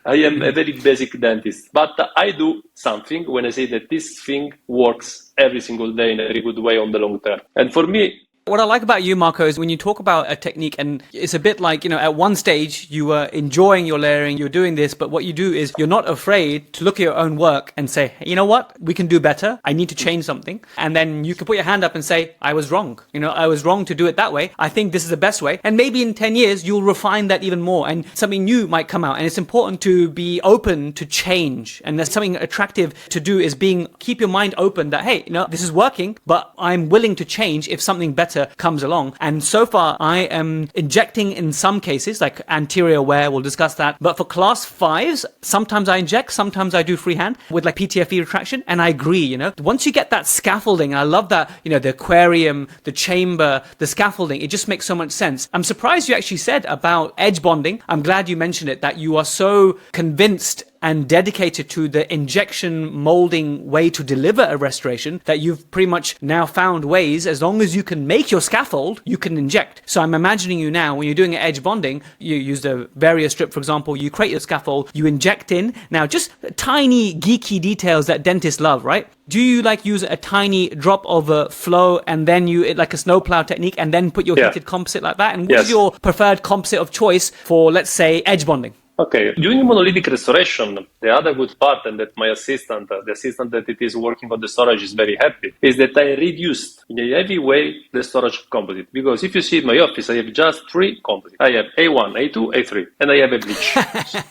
[SPEAKER 1] I am a very basic dentist, but I do something when I say that this thing works every single day in a very good way on the long term. And for me,
[SPEAKER 2] what I like about you, Marco, is when you talk about a technique, and it's a bit like, you know, at one stage you were enjoying your layering, you're doing this, but what you do is you're not afraid to look at your own work and say, hey, you know what, we can do better. I need to change something. And then you can put your hand up and say, I was wrong. You know, I was wrong to do it that way. I think this is the best way. And maybe in 10 years, you'll refine that even more and something new might come out. And it's important to be open to change. And there's something attractive to do is keep your mind open that, hey, you know, this is working, but I'm willing to change if something better better comes along. And so far, I am injecting in some cases, like anterior wear, we'll discuss that. But for class 5s, sometimes I inject, sometimes I do freehand with like PTFE retraction. And I agree, once you get that scaffolding, and I love that, the aquarium, the chamber, the scaffolding, it just makes so much sense. I'm surprised you actually said about edge bonding. I'm glad you mentioned it, that you are so convinced and dedicated to the injection molding way to deliver a restoration that you've pretty much now found ways, as long as you can make your scaffold, you can inject. So I'm imagining you now, when you're doing an edge bonding, you use the barrier strip, for example, you create your scaffold, you inject in. Now, just tiny geeky details that dentists love, right? Do you use a tiny drop of flow and then you, like a snowplow technique, and then put your heated composite like that? And what is your preferred composite of choice for, let's say, edge bonding?
[SPEAKER 1] Okay, during monolithic restoration, the other good part, and that my assistant, the assistant that it is working on the storage is very happy, is that I reduced in a heavy way the storage composite. Because if you see in my office, I have just 3 composites. I have A1, A2, A3, and I have a bleach.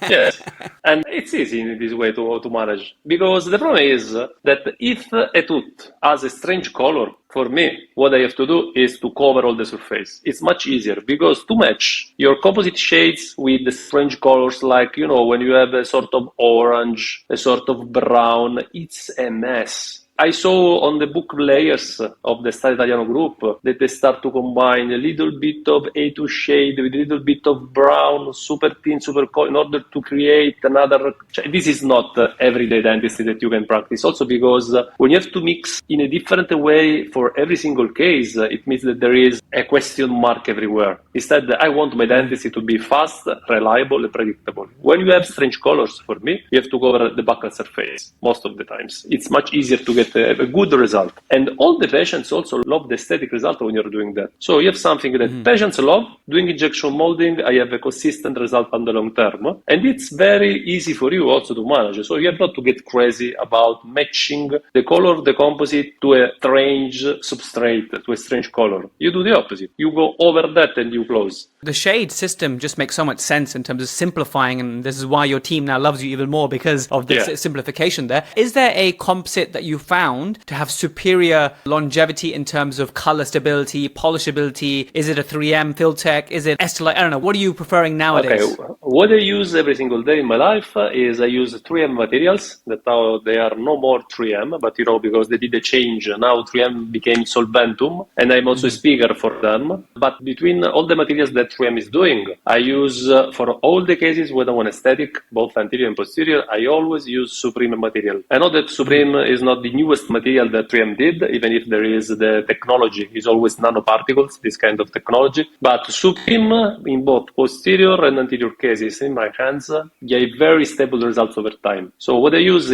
[SPEAKER 1] Yes, and it's easy in this way to manage. Because the problem is that if a tooth has a strange color, for me, what I have to do is to cover all the surface. It's much easier because to match your composite shades with the strange colors, like, when you have a sort of orange, a sort of brown, it's a mess. I saw on the book layers of the Study Italiano group that they start to combine a little bit of A2 shade with a little bit of brown, super thin, super cold, in order to create another. This is not everyday dentistry that you can practice. Also because when you have to mix in a different way for every single case, it means that there is a question mark everywhere. Instead, I want my dentistry to be fast, reliable, and predictable. When you have strange colors, for me, you have to cover the buccal surface most of the times. It's much easier to get a good result. And all the patients also love the aesthetic result when you're doing that. So you have something that patients love. Doing injection molding, I have a consistent result on the long term. And it's very easy for you also to manage. So you have not to get crazy about matching the color of the composite to a strange substrate, to a strange color. You do the opposite. You go over that and you close.
[SPEAKER 2] The shade system just makes so much sense in terms of simplifying, and this is why your team now loves you even more, because of this simplification there. Is there a composite that you found to have superior longevity in terms of color stability, polishability? Is it a 3M Filtech? Is it Estelite? I don't know. What are you preferring nowadays?
[SPEAKER 1] Okay, what I use every single day in my life is I use 3M materials. That now they are no more 3M, but because they did a change. Now 3M became Solventum, and I'm also a speaker for them. But between all the materials that 3M is doing, I use for all the cases where I want aesthetic, both anterior and posterior, I always use Supreme material. I know that Supreme is not the newest material that 3M did, even if there is the technology is always nanoparticles, this kind of technology. But Supreme, in both posterior and anterior cases in my hands, gave very stable results over time. So what I use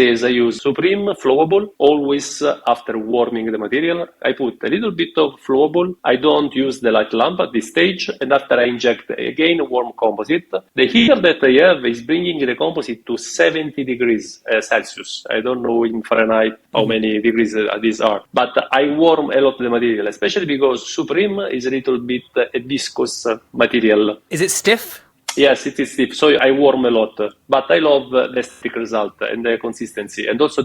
[SPEAKER 1] Supreme flowable, always after warming the material. I put a little bit of flowable. I don't use the light lamp at this stage, and after I inject again warm composite. The heater that I have is bringing the composite to 70 degrees Celsius. I don't know in Fahrenheit how many degrees these are, but I warm a lot of the material, especially because Supreme is a little bit a viscous material.
[SPEAKER 2] Is it stiff?
[SPEAKER 1] Yes, it is stiff, so I warm a lot. But I love the aesthetic result and the consistency, and also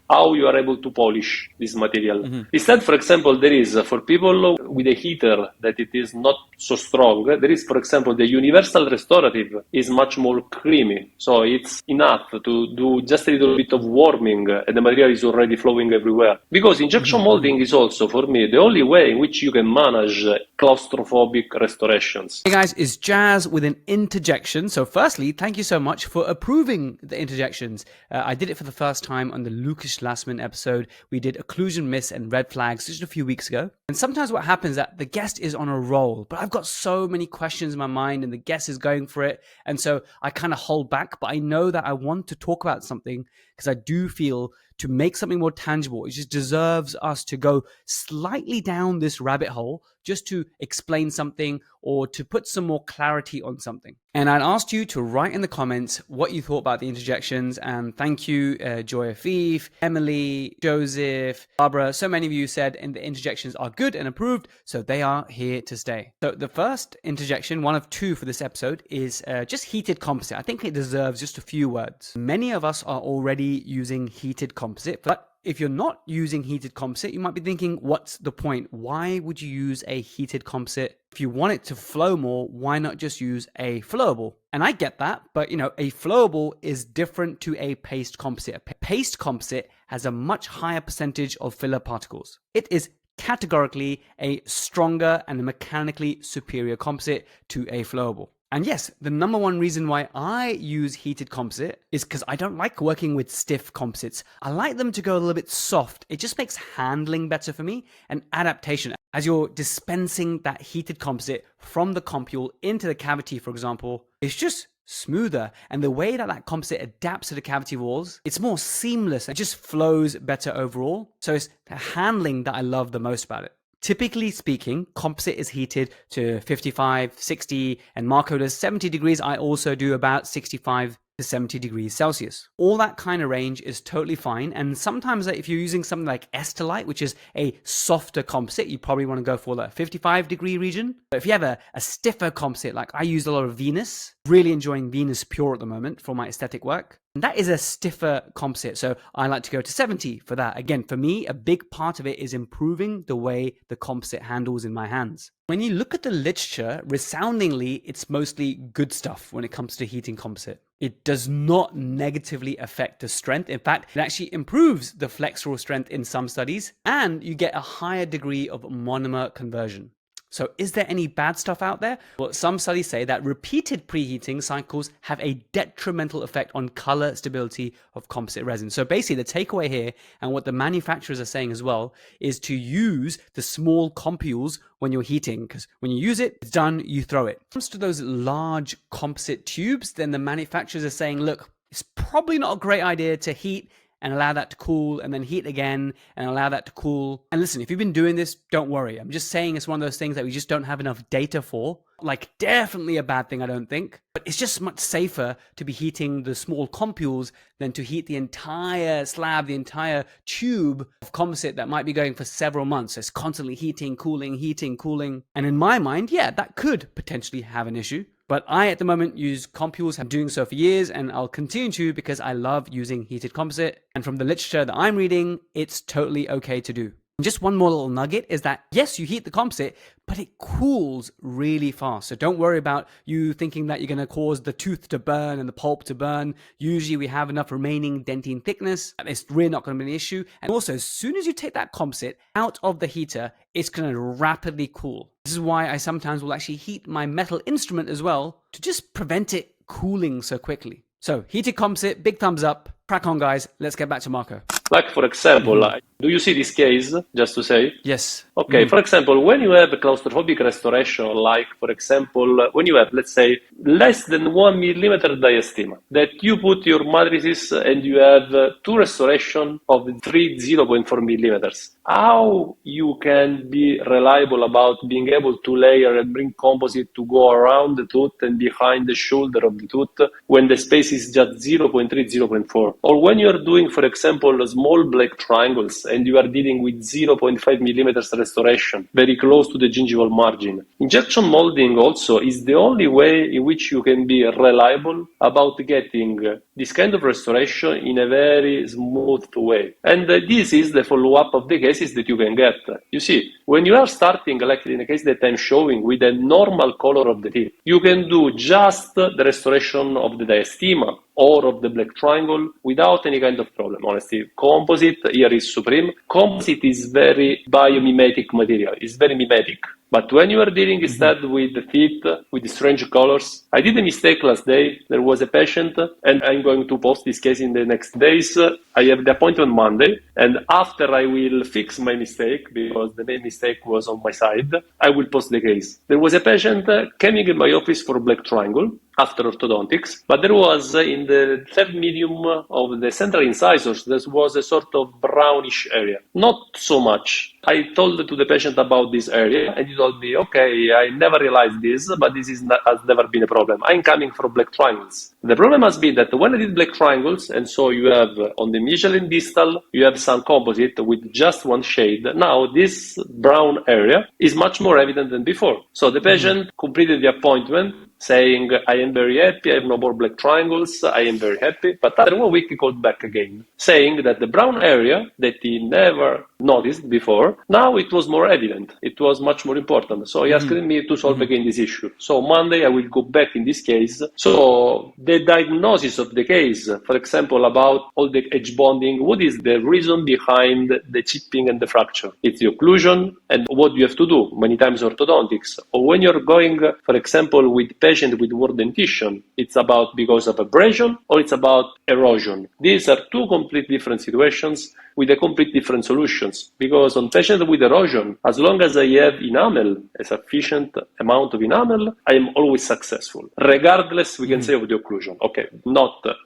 [SPEAKER 1] how you are able to polish this material. Instead, for example, there is, for people with a heater that it is not so strong, there is, for example, the universal restorative is much more creamy. So it's enough to do just a little bit of warming and the material is already flowing everywhere. Because injection molding is also, for me, the only way in which you can manage claustrophobic restorations.
[SPEAKER 2] Hey guys, it's Jaz with an interjection. So firstly, thank you so much for approving the interjections. I did it for the first time on the Lucas Lassman episode. We did occlusion myths and red flags just a few weeks ago. And sometimes what happens is that the guest is on a roll, but I've got so many questions in my mind and the guest is going for it. And so I kind of hold back, but I know that I want to talk about something because I do feel to make something more tangible, it just deserves us to go slightly down this rabbit hole just to explain something or to put some more clarity on something. And I'd asked you to write in the comments what you thought about the interjections. And thank you, Joy Afif, Emily, Joseph, Barbara. So many of you said the interjections are good and approved, so they are here to stay. So the first interjection, one of two for this episode, is just heated composite. I think it deserves just a few words. Many of us are already using heated composite, but if you're not using heated composite, you might be thinking, what's the point? Why would you use a heated composite? If you want it to flow more, why not just use a flowable? And I get that, but a flowable is different to a paste composite. A paste composite has a much higher percentage of filler particles. It is categorically a stronger and a mechanically superior composite to a flowable. And yes, the number one reason why I use heated composite is because I don't like working with stiff composites. I like them to go a little bit soft. It just makes handling better for me and adaptation. As you're dispensing that heated composite from the compule into the cavity, for example, it's just smoother. And the way that composite adapts to the cavity walls, it's more seamless. It just flows better overall. So it's the handling that I love the most about it. Typically speaking, composite is heated to 55, 60, and Marco does 70 degrees. I also do about 65 to 70 degrees Celsius. All that kind of range is totally fine. And sometimes if you're using something like Estelite, which is a softer composite, you probably want to go for the 55 degree region. But if you have a stiffer composite, like I use a lot of Venus, really enjoying Venus Pure at the moment for my aesthetic work. And that is a stiffer composite. So I like to go to 70 for that. Again, for me, a big part of it is improving the way the composite handles in my hands. When you look at the literature, resoundingly, it's mostly good stuff when it comes to heating composite. It does not negatively affect the strength. In fact, it actually improves the flexural strength in some studies, and you get a higher degree of monomer conversion. So is there any bad stuff out there? Well, some studies say that repeated preheating cycles have a detrimental effect on color stability of composite resin. So basically the takeaway here, and what the manufacturers are saying as well, is to use the small compules when you're heating, because when you use it, it's done, you throw it. When it comes to those large composite tubes, then the manufacturers are saying, look, it's probably not a great idea to heat and allow that to cool, and then heat again and allow that to cool. And listen, if you've been doing this, don't worry. I'm just saying it's one of those things that we just don't have enough data for. Like, definitely a bad thing, I don't think. But it's just much safer to be heating the small compules than to heat the entire slab, the entire tube of composite that might be going for several months. So it's constantly heating, cooling. And in my mind, yeah, that could potentially have an issue. But I, at the moment, use compules. I'm doing so for years, and I'll continue to because I love using heated composite. And from the literature that I'm reading, it's totally okay to do. And just one more little nugget is that, yes, you heat the composite, but it cools really fast. So don't worry about you thinking that you're going to cause the tooth to burn and the pulp to burn. Usually we have enough remaining dentine thickness. It's really not going to be an issue. And also, as soon as you take that composite out of the heater, it's going to rapidly cool. This is why I sometimes will actually heat my metal instrument as well to just prevent it cooling so quickly. So heated composite, big thumbs up. Crack on, guys. Let's get back to Marco.
[SPEAKER 1] Like, for example, do you see this case, just to say?
[SPEAKER 2] Yes.
[SPEAKER 1] Okay, for example, when you have a claustrophobic restoration, like, for example, when you have, let's say, less than 1 millimeter diastema, that you put your matrices and you have two restoration of 0.4 millimeters, how you can be reliable about being able to layer and bring composite to go around the tooth and behind the shoulder of the tooth when the space is just 0.3, 0.4? Or when you're doing, for example, small black triangles and you are dealing with 0.5 millimeters restoration, very close to the gingival margin. Injection molding also is the only way in which you can be reliable about getting this kind of restoration in a very smooth way. And this is the follow-up of the cases that you can get. You see, when you are starting, like in the case that I'm showing, with a normal color of the teeth, you can do just the restoration of the diastema or of the black triangle without any kind of problem. Honestly, composite here is supreme. Composite is very biomimetic material. It's very mimetic. But when you are dealing instead with the teeth, with the strange colors, I did a mistake last day. There was a patient, and I'm going to post this case in the next days. I have the appointment Monday, and after I will fix my mistake, because the main mistake was on my side, I will post the case. There was a patient coming in my office for black triangle after orthodontics, but there was in the third medium of the central incisors, there was a sort of brownish area. Not so much. I told to the patient about this area, and he told me, okay, I never realized this, but this has never been a problem. I'm coming for black triangles. The problem must be that when I did black triangles, and so you have on the medial and distal, you have some composite with just one shade. Now this brown area is much more evident than before. So the patient completed the appointment, saying, I am very happy, I have no more black triangles, I am very happy. But after 1 week, he called back again, saying that the brown area that he never noticed before, now it was more evident. It was much more important. So he asked me to solve again this issue. So Monday, I will go back in this case. So the diagnosis of the case, for example, about all the edge bonding, what is the reason behind the chipping and the fracture? It's the occlusion and what you have to do, many times orthodontics. Or when you're going, for example, with patient with word dentition, it's about because of abrasion or it's about erosion. These are two completely different situations with a complete different solutions. Because on patient with erosion, as long as I have enamel, a sufficient amount of enamel, I am always successful. Regardless, we can say of the occlusion. Okay,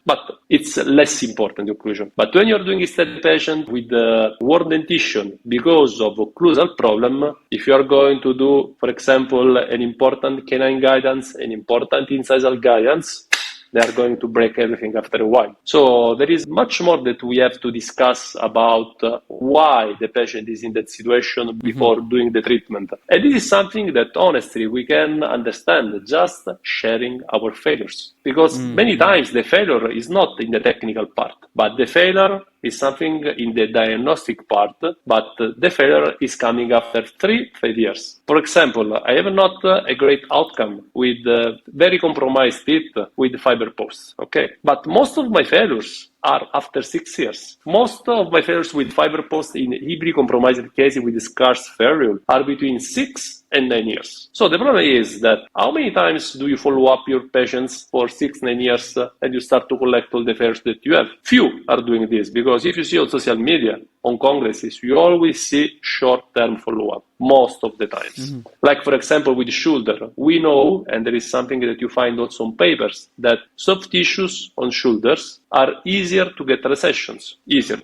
[SPEAKER 1] but it's less important, the occlusion. But when you're doing instead patient with word dentition because of occlusal problem, if you are going to do, for example, an important canine guidance, an important incisal guidance, they are going to break everything after a while. So there is much more that we have to discuss about why the patient is in that situation before doing the treatment. And this is something that honestly we can understand just sharing our failures. Because many times the failure is not in the technical part, but the failure is something in the diagnostic part, but the failure is coming after 3-5 years. For example, I have not a great outcome with very compromised teeth with fiber posts, okay? But most of my failures are after 6 years. Most of my failures with fiber posts in heavily compromised cases with scarce ferrule are between 6 and 9 years. So the problem is that how many times do you follow up your patients for 6-9 years and you start to collect all the failures that you have? Few are doing this because if you see on social media, on congresses, you always see short-term follow-up most of the times. Like for example with shoulder, we know, and there is something that you find also on papers, that soft tissues on shoulders are easier to get recessions. Instead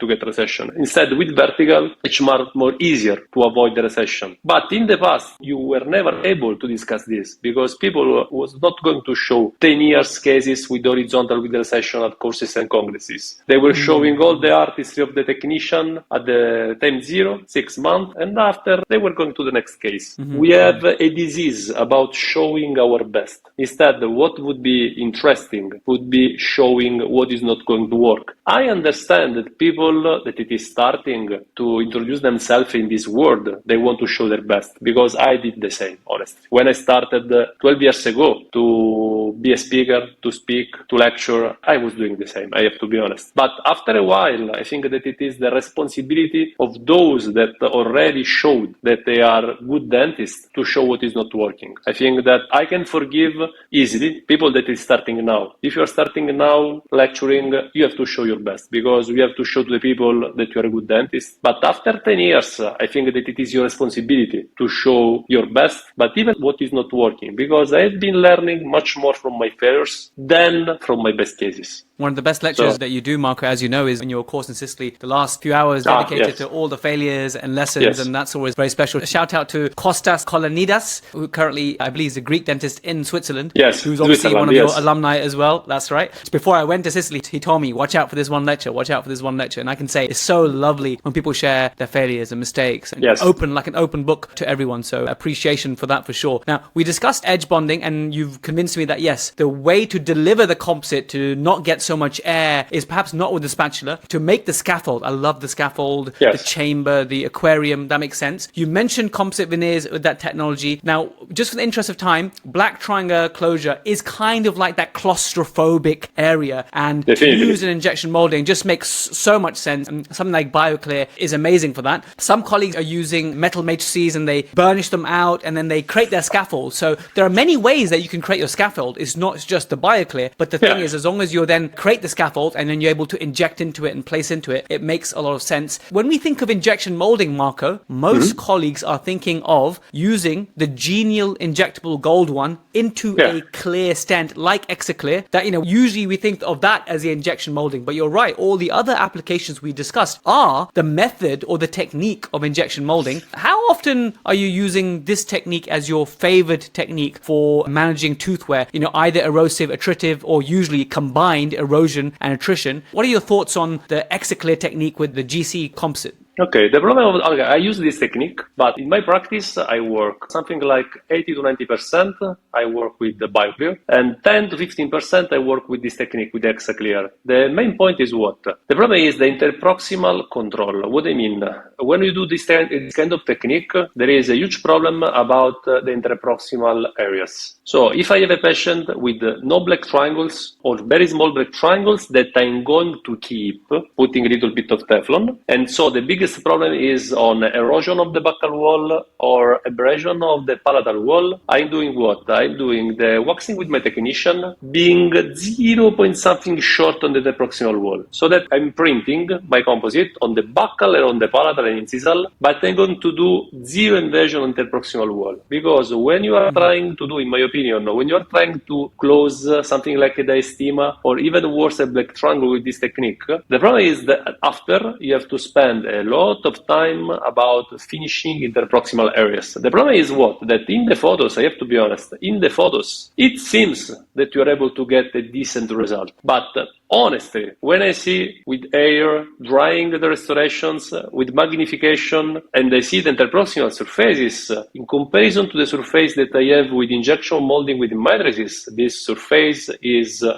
[SPEAKER 1] with vertical, it's much more easier to avoid the recession. But in the past, you were never able to discuss this because people was not going to show 10 years cases with horizontal with recession at courses and congresses. They were showing all the artistry of the technician at the time 0, 6 months, and after they were going to the next case. We have a disease about showing our best. Instead, what would be interesting would be showing what is not going to work. I understand that people that it is starting to introduce themselves in this world, they want to show their best because I did the same, honestly. When I started 12 years ago to be a speaker, to speak, to lecture, I was doing the same, I have to be honest. But after a while, I think that it is the responsibility of those that already showed that they are good dentists to show what is not working. I think that I can forgive easily people that is starting now. If you are starting now lecturing, you have to show your best because you have to show to the people that you are a good dentist. But after 10 years, I think that it is your responsibility to show your best, but even what is not working, because I have been learning much more from my failures than from my best cases.
[SPEAKER 2] One of the best lectures that you do, Marco, as you know, is in your course in Sicily. The last few hours dedicated to all the failures and lessons, and that's always very special. A shout out to Kostas Kolonidas, who currently, I believe, is a Greek dentist in Switzerland.
[SPEAKER 1] Yes,
[SPEAKER 2] who's obviously one of your alumni as well. That's right. Before I went to Sicily, he told me, watch out for this one lecture, watch out for this one lecture. And I can say it's so lovely when people share their failures and mistakes and open, like an open book to everyone. So appreciation for that for sure. Now, we discussed edge bonding and you've convinced me that yes, the way to deliver the composite to not get so much air is perhaps not with the spatula. To make the scaffold, I love the scaffold, the chamber, the aquarium, that makes sense. You mentioned composite veneers with that technology. Now, just for the interest of time, black triangle closure is kind of like that claustrophobic area, and to use an injection molding just makes so much sense, and something like BioClear is amazing for that. Some colleagues are using metal matrices and they burnish them out and then they create their scaffold. So there are many ways that you can create your scaffold. It's not just the BioClear, but the thing is, as long as you then create the scaffold and then you're able to inject into it and place into it, it makes a lot of sense. When we think of injection molding, Marco, most colleagues are thinking of using the genial injectable gold one into a clear stent like Exoclear. That, usually we think of that as the injection molding, but you're right, all the other applications we discussed are the method or the technique of injection molding. How often are you using this technique as your favored technique for managing tooth wear? Either erosive, attritive, or usually combined erosion and attrition. What are your thoughts on the Exoclear technique with the GC composite?
[SPEAKER 1] Okay, the problem of, okay, I use this technique, but in my practice, I work something like 80 to 90%. I work with the BioClear, and 10 to 15% I work with this technique, with ExaClear. The main point is what? The problem is the interproximal control. What I mean? When you do this kind of technique, there is a huge problem about the interproximal areas. So if I have a patient with no black triangles or very small black triangles that I'm going to keep putting a little bit of Teflon, and so the biggest problem is on erosion of the buccal wall or abrasion of the palatal wall, I'm doing what? I'm doing the waxing with my technician being 0 point something short on the interproximal wall, so that I'm printing my composite on the buccal and on the palatal and incisal, but I'm going to do zero invasion on the interproximal wall. Because when you are trying to do, in my opinion, when you are trying to close something like a diastema or even worse, a black triangle with this technique, the problem is that after you have to spend a lot of time about finishing interproximal areas. The problem is what? That in the photos, I have to be honest, in the photos, it seems that you are able to get a decent result. But honestly, when I see with air, drying the restorations, with magnification, and I see the interproximal surfaces, in comparison to the surface that I have with injection molding with matrices, this surface is shit,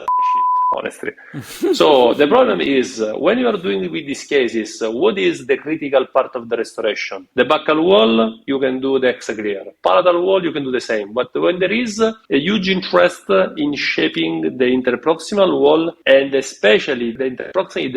[SPEAKER 1] honestly. So the problem is, when you are doing with these cases, what is the critical part of the restoration? The buccal wall, you can do the ExaClear. Palatal wall, you can do the same. But when there is a huge interest in shaping the interproximal wall, and especially the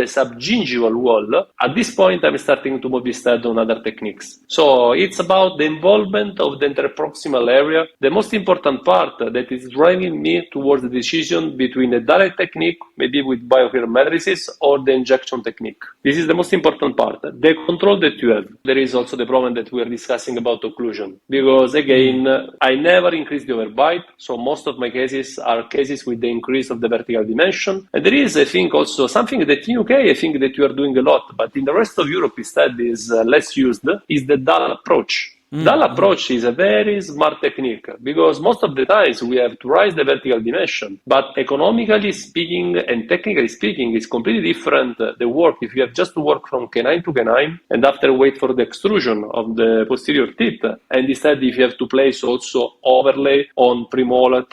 [SPEAKER 1] subgingival wall, at this point I'm starting to move instead on other techniques. So it's about the involvement of the interproximal area. The most important part that is driving me towards the decision between a direct technique, maybe with BioClear matrices, or the injection technique. This is the most important part, the control that you have. There is also the problem that we are discussing about occlusion, because again, I never increase the overbite, so most of my cases are cases with the increase of the vertical dimension. And there is, I think, also something that in UK, I think that you are doing a lot, but in the rest of Europe instead is less used, is the DAHL approach. DAHL approach is a very smart technique, because most of the times we have to raise the vertical dimension, but economically speaking and technically speaking, it's completely different the work if you have just to work from canine to canine and after wait for the extrusion of the posterior teeth, and instead if you have to place also overlay on premolar,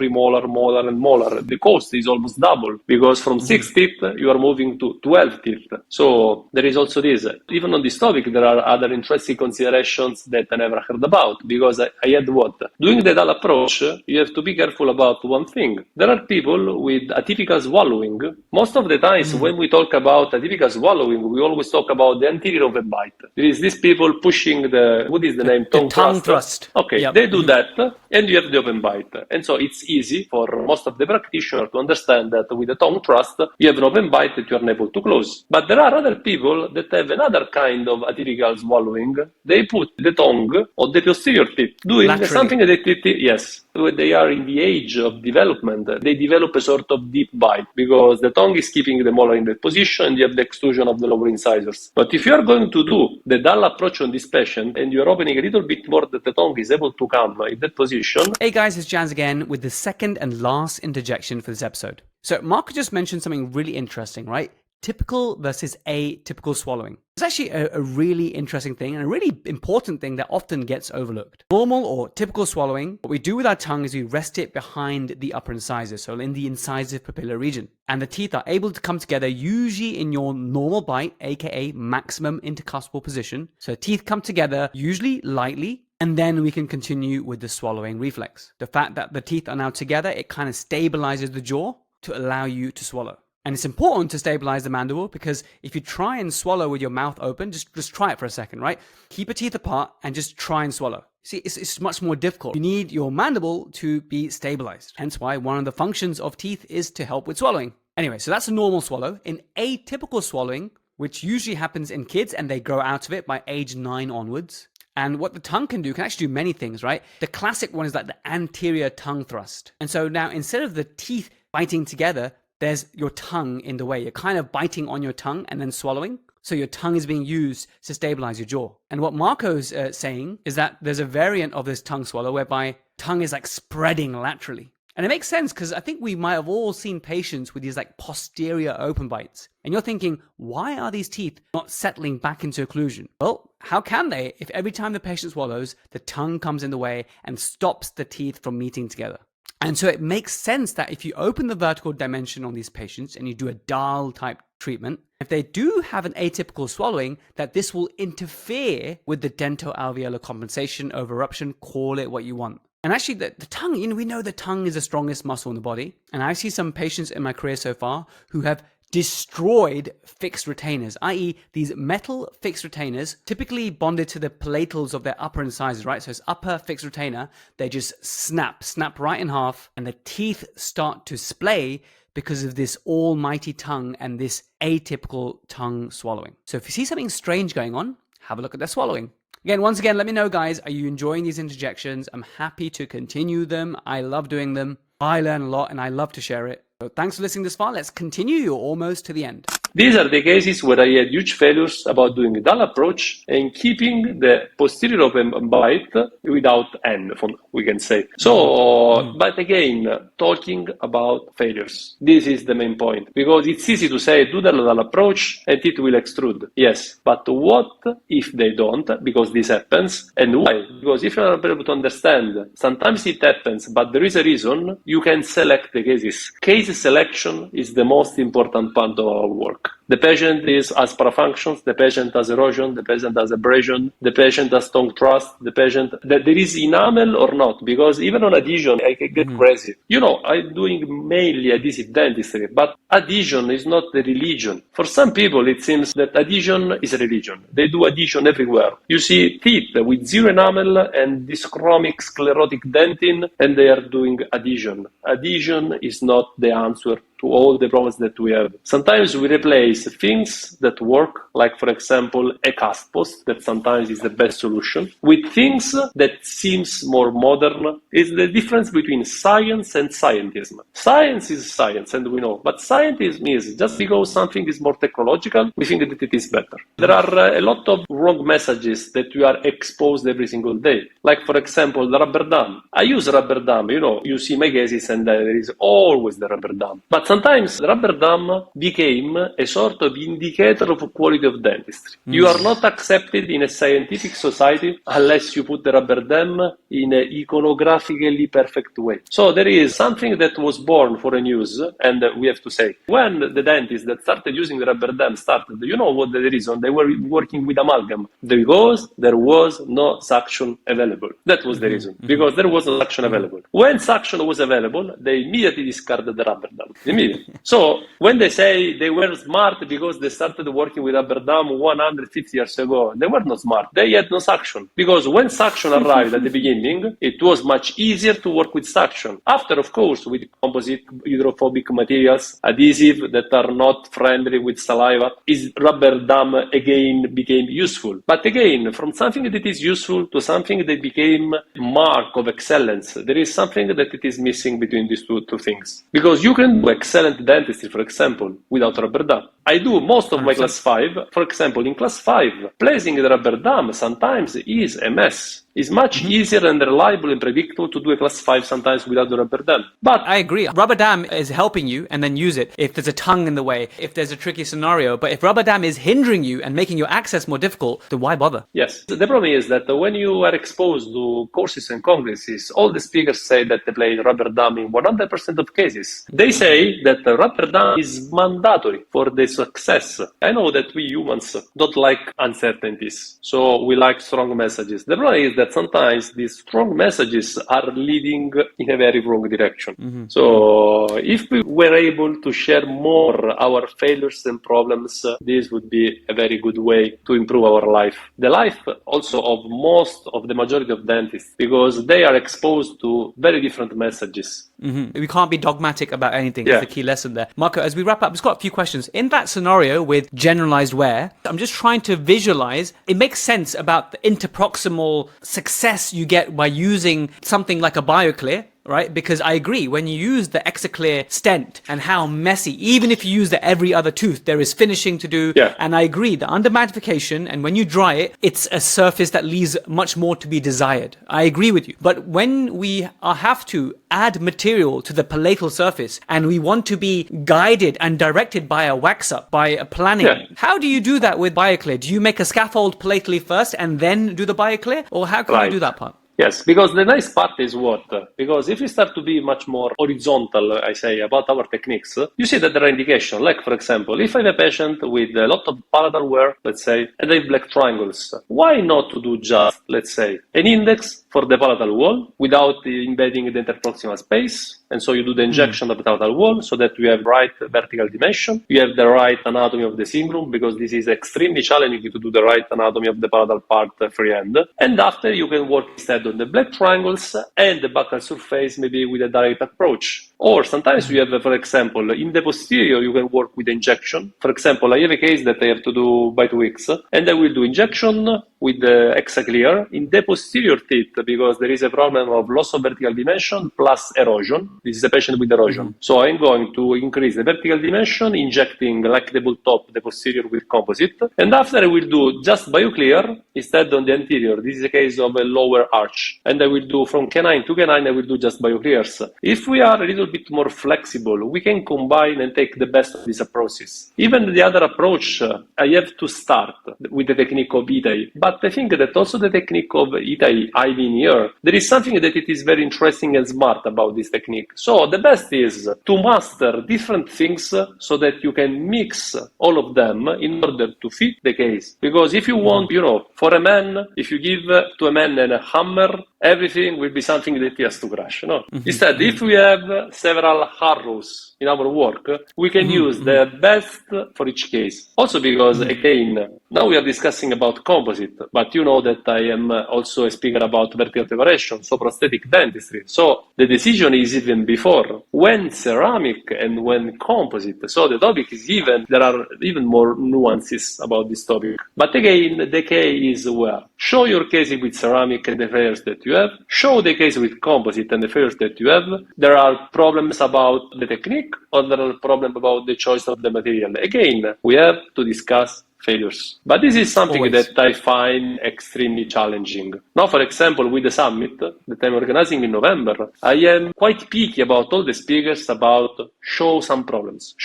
[SPEAKER 1] molar and molar, the cost is almost double, because from 6 teeth you are moving to 12 teeth. So there is also this. Even on this topic, there are other interesting considerations that I never heard about, because I had what? Doing the DAHL approach, you have to be careful about one thing. There are people with atypical swallowing. Most of the times when we talk about atypical swallowing, we always talk about the anterior of a bite. There is these people pushing the, what is the name?
[SPEAKER 2] Tongue thrust.
[SPEAKER 1] Okay, yep. They do that, and you have the open bite. And so it's easy for most of the practitioners to understand that with the tongue thrust, you have an open bite that you are unable to close. But there are other people that have another kind of atypical swallowing. They put the tongue or the posterior teeth, doing
[SPEAKER 2] laterally.
[SPEAKER 1] Something that yes, when they are in the age of development, they develop a sort of deep bite, because the tongue is keeping the molar in that position and you have the extrusion of the lower incisors. But if you are going to do the DAHL approach on this patient and you are opening a little bit more that the tongue is able to come in that position.
[SPEAKER 2] Hey guys, it's Jaz again with the second and last interjection for this episode. So Mark just mentioned something really interesting, right? Typical versus atypical swallowing. It's actually a really interesting thing and a really important thing that often gets overlooked. Normal or typical swallowing, what we do with our tongue is we rest it behind the upper incisors, so in the incisive papillar region. And the teeth are able to come together usually in your normal bite, aka maximum intercuspal position. So teeth come together usually lightly, and then we can continue with the swallowing reflex. The fact that the teeth are now together, it kind of stabilizes the jaw to allow you to swallow. And it's important to stabilize the mandible, because if you try and swallow with your mouth open, just try it for a second, right? Keep your teeth apart and just try and swallow. See, it's much more difficult. You need your mandible to be stabilized. Hence why one of the functions of teeth is to help with swallowing. Anyway, so that's a normal swallow. In atypical swallowing, which usually happens in kids and they grow out of it by age 9 onwards. And what the tongue can actually do many things, right? The classic one is like the anterior tongue thrust. And so now instead of the teeth biting together, there's your tongue in the way. You're kind of biting on your tongue and then swallowing. So your tongue is being used to stabilize your jaw. And what Marco's saying is that there's a variant of this tongue swallow whereby tongue is like spreading laterally. And it makes sense because I think we might have all seen patients with these like posterior open bites. And you're thinking, why are these teeth not settling back into occlusion? Well, how can they if every time the patient swallows, the tongue comes in the way and stops the teeth from meeting together? And so it makes sense that if you open the vertical dimension on these patients and you do a DAHL type treatment, if they do have an atypical swallowing, that this will interfere with the dental-alveolar compensation over eruption, call it what you want. And actually the tongue, we know the tongue is the strongest muscle in the body. And I see some patients in my career so far who have destroyed fixed retainers, i.e. these metal fixed retainers, typically bonded to the palatals of their upper incisors, right? So it's upper fixed retainer, they just snap right in half, and the teeth start to splay because of this almighty tongue and this atypical tongue swallowing. So if you see something strange going on, have a look at their swallowing. Once again, let me know, guys, are you enjoying these interjections? I'm happy to continue them. I love doing them. I learn a lot and I love to share it. So thanks for listening this far. Let's continue. You're almost to the end.
[SPEAKER 1] These are the cases where I had huge failures about doing the DAHL approach and keeping the posterior open bite without N, we can say. So, but again, talking about failures. This is the main point, because it's easy to say do the DAHL approach and it will extrude. Yes, but what if they don't? Because this happens. And why? Because if you're not able to understand, sometimes it happens, but there is a reason, you can select the cases. Case selection is the most important part of our work. The patient has parafunctions, the patient has erosion, the patient has abrasion, the patient has tongue thrust, the patient that there is enamel or not, because even on adhesion, I can get crazy. I'm doing mainly adhesive dentistry, but adhesion is not the religion. For some people, it seems that adhesion is a religion. They do adhesion everywhere. You see teeth with zero enamel and dyschromic sclerotic dentin, and they are doing adhesion. Adhesion is not the answer to all the problems that we have. Sometimes we replace things that work, like for example, a cast post, that sometimes is the best solution, with things that seems more modern. Is the difference between science and scientism. Science is science, and we know, but scientism is just because something is more technological, we think that it is better. There are a lot of wrong messages that we are exposed every single day. Like for example, the rubber dam. I use rubber dam, you see my cases and there is always the rubber dam. But sometimes the rubber dam became a sort of indicator of quality of dentistry. You are not accepted in a scientific society unless you put the rubber dam in an iconographically perfect way. So there is something that was born for a use, and we have to say, when the dentists that started using the rubber dam started, you know what the reason? They were working with amalgam because there was no suction available. That was the reason, because there was no suction available. When suction was available, they immediately discarded the rubber dam. Immediately. So when they say they were smart because they started working with rubber dam 150 years ago, they were not smart. They had no suction. Because when suction arrived at the beginning, it was much easier to work with suction. After, of course, with composite hydrophobic materials, adhesive that are not friendly with saliva, is rubber dam again became useful. But again, from something that is useful to something that became mark of excellence, there is something that it is missing between these two things. Because you can do excellent dentistry, for example, without rubber dam. I do most of my class 5. For example, in class 5, placing the rubber dam sometimes is a mess. It's much easier and reliable and predictable to do a class 5 sometimes without the rubber dam. But
[SPEAKER 2] I agree. Rubber dam is helping you, and then use it if there's a tongue in the way, if there's a tricky scenario. But if rubber dam is hindering you and making your access more difficult, then why bother?
[SPEAKER 1] Yes. The problem is that when you are exposed to courses and congresses, all the speakers say that they play rubber dam in 100% of cases. They say that the rubber dam is mandatory for the success. I know that we humans don't like uncertainties, so we like strong messages. The problem is that sometimes these strong messages are leading in a very wrong direction. So if we were able to share more our failures and problems, this would be a very good way to improve our life. The life also of most of the majority of dentists, because they are exposed to very different messages.
[SPEAKER 2] We can't be dogmatic about anything. That's the key lesson there. Marco, as we wrap up, we've got a few questions. In that scenario with generalized wear, I'm just trying to visualize, it makes sense about the interproximal success you get by using something like a BioClear, right? Because I agree, when you use the Exaclear stent and how messy, even if you use the every other tooth, there is finishing to do.
[SPEAKER 1] Yeah.
[SPEAKER 2] And I agree, the under magnification, and when you dry it, it's a surface that leaves much more to be desired. I agree with you. But when we have to add material to the palatal surface and we want to be guided and directed by a wax up, by a planning, how do you do that with BioClear? Do you make a scaffold palatally first and then do the BioClear? Or how can you do that part?
[SPEAKER 1] Yes, because the nice part is what? Because if you start to be much more horizontal, I say, about our techniques, you see that there are indications. Like, for example, if I have a patient with a lot of palatal wear, let's say, and they have black triangles, why not to do just, let's say, an index for the palatal wall without embedding the interproximal space? And so you do the injection of the palatal wall so that you have right vertical dimension. You have the right anatomy of the cingulum, because this is extremely challenging to do the right anatomy of the palatal part freehand. And after, you can work instead on the black triangles and the buccal surface, maybe with a direct approach. Or sometimes you have, for example, in the posterior, you can work with injection. For example, I have a case that I have to do by 2 weeks, and I will do injection with the Exaclear in the posterior teeth, because there is a problem of loss of vertical dimension plus erosion. This is a patient with erosion. So I'm going to increase the vertical dimension, injecting like the bull top, the posterior with composite. And after I will do just BioClear instead on the anterior. This is a case of a lower arch. And I will do from canine to canine, I will do just BioClears. If we are a little bit more flexible, we can combine and take the best of these approaches. Even the other approach, I have to start with the technique of Itai. But I think that also the technique of Itai, eye veneer, there is something that it is very interesting and smart about this technique. So the best is to master different things so that you can mix all of them in order to fit the case. Because if you want, for a man, if you give to a man a hammer, everything will be something that he has to crush. Instead, if we have several arrows in our work, we can use the best for each case. Also because, again, now we are discussing about composite, but you know that I am also a speaker about vertical preparation, so prosthetic dentistry. So the decision is even before, when ceramic and when composite. So the topic is there are even more nuances about this topic. But again, the case is where show your case with ceramic and the failures that you have, show the case with composite and the failures that you have. There are problems about the technique, or there are problems about the choice of the material. Again, we have to discuss failures. But this is something that I find extremely challenging. Now, for example, with the summit that I'm organizing in November, I am quite picky about all the speakers about show some problems.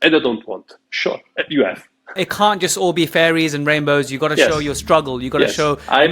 [SPEAKER 1] And I don't want. Sure, you have.
[SPEAKER 2] It can't just all be fairies and rainbows. You got to show your struggle. You got to show.
[SPEAKER 1] I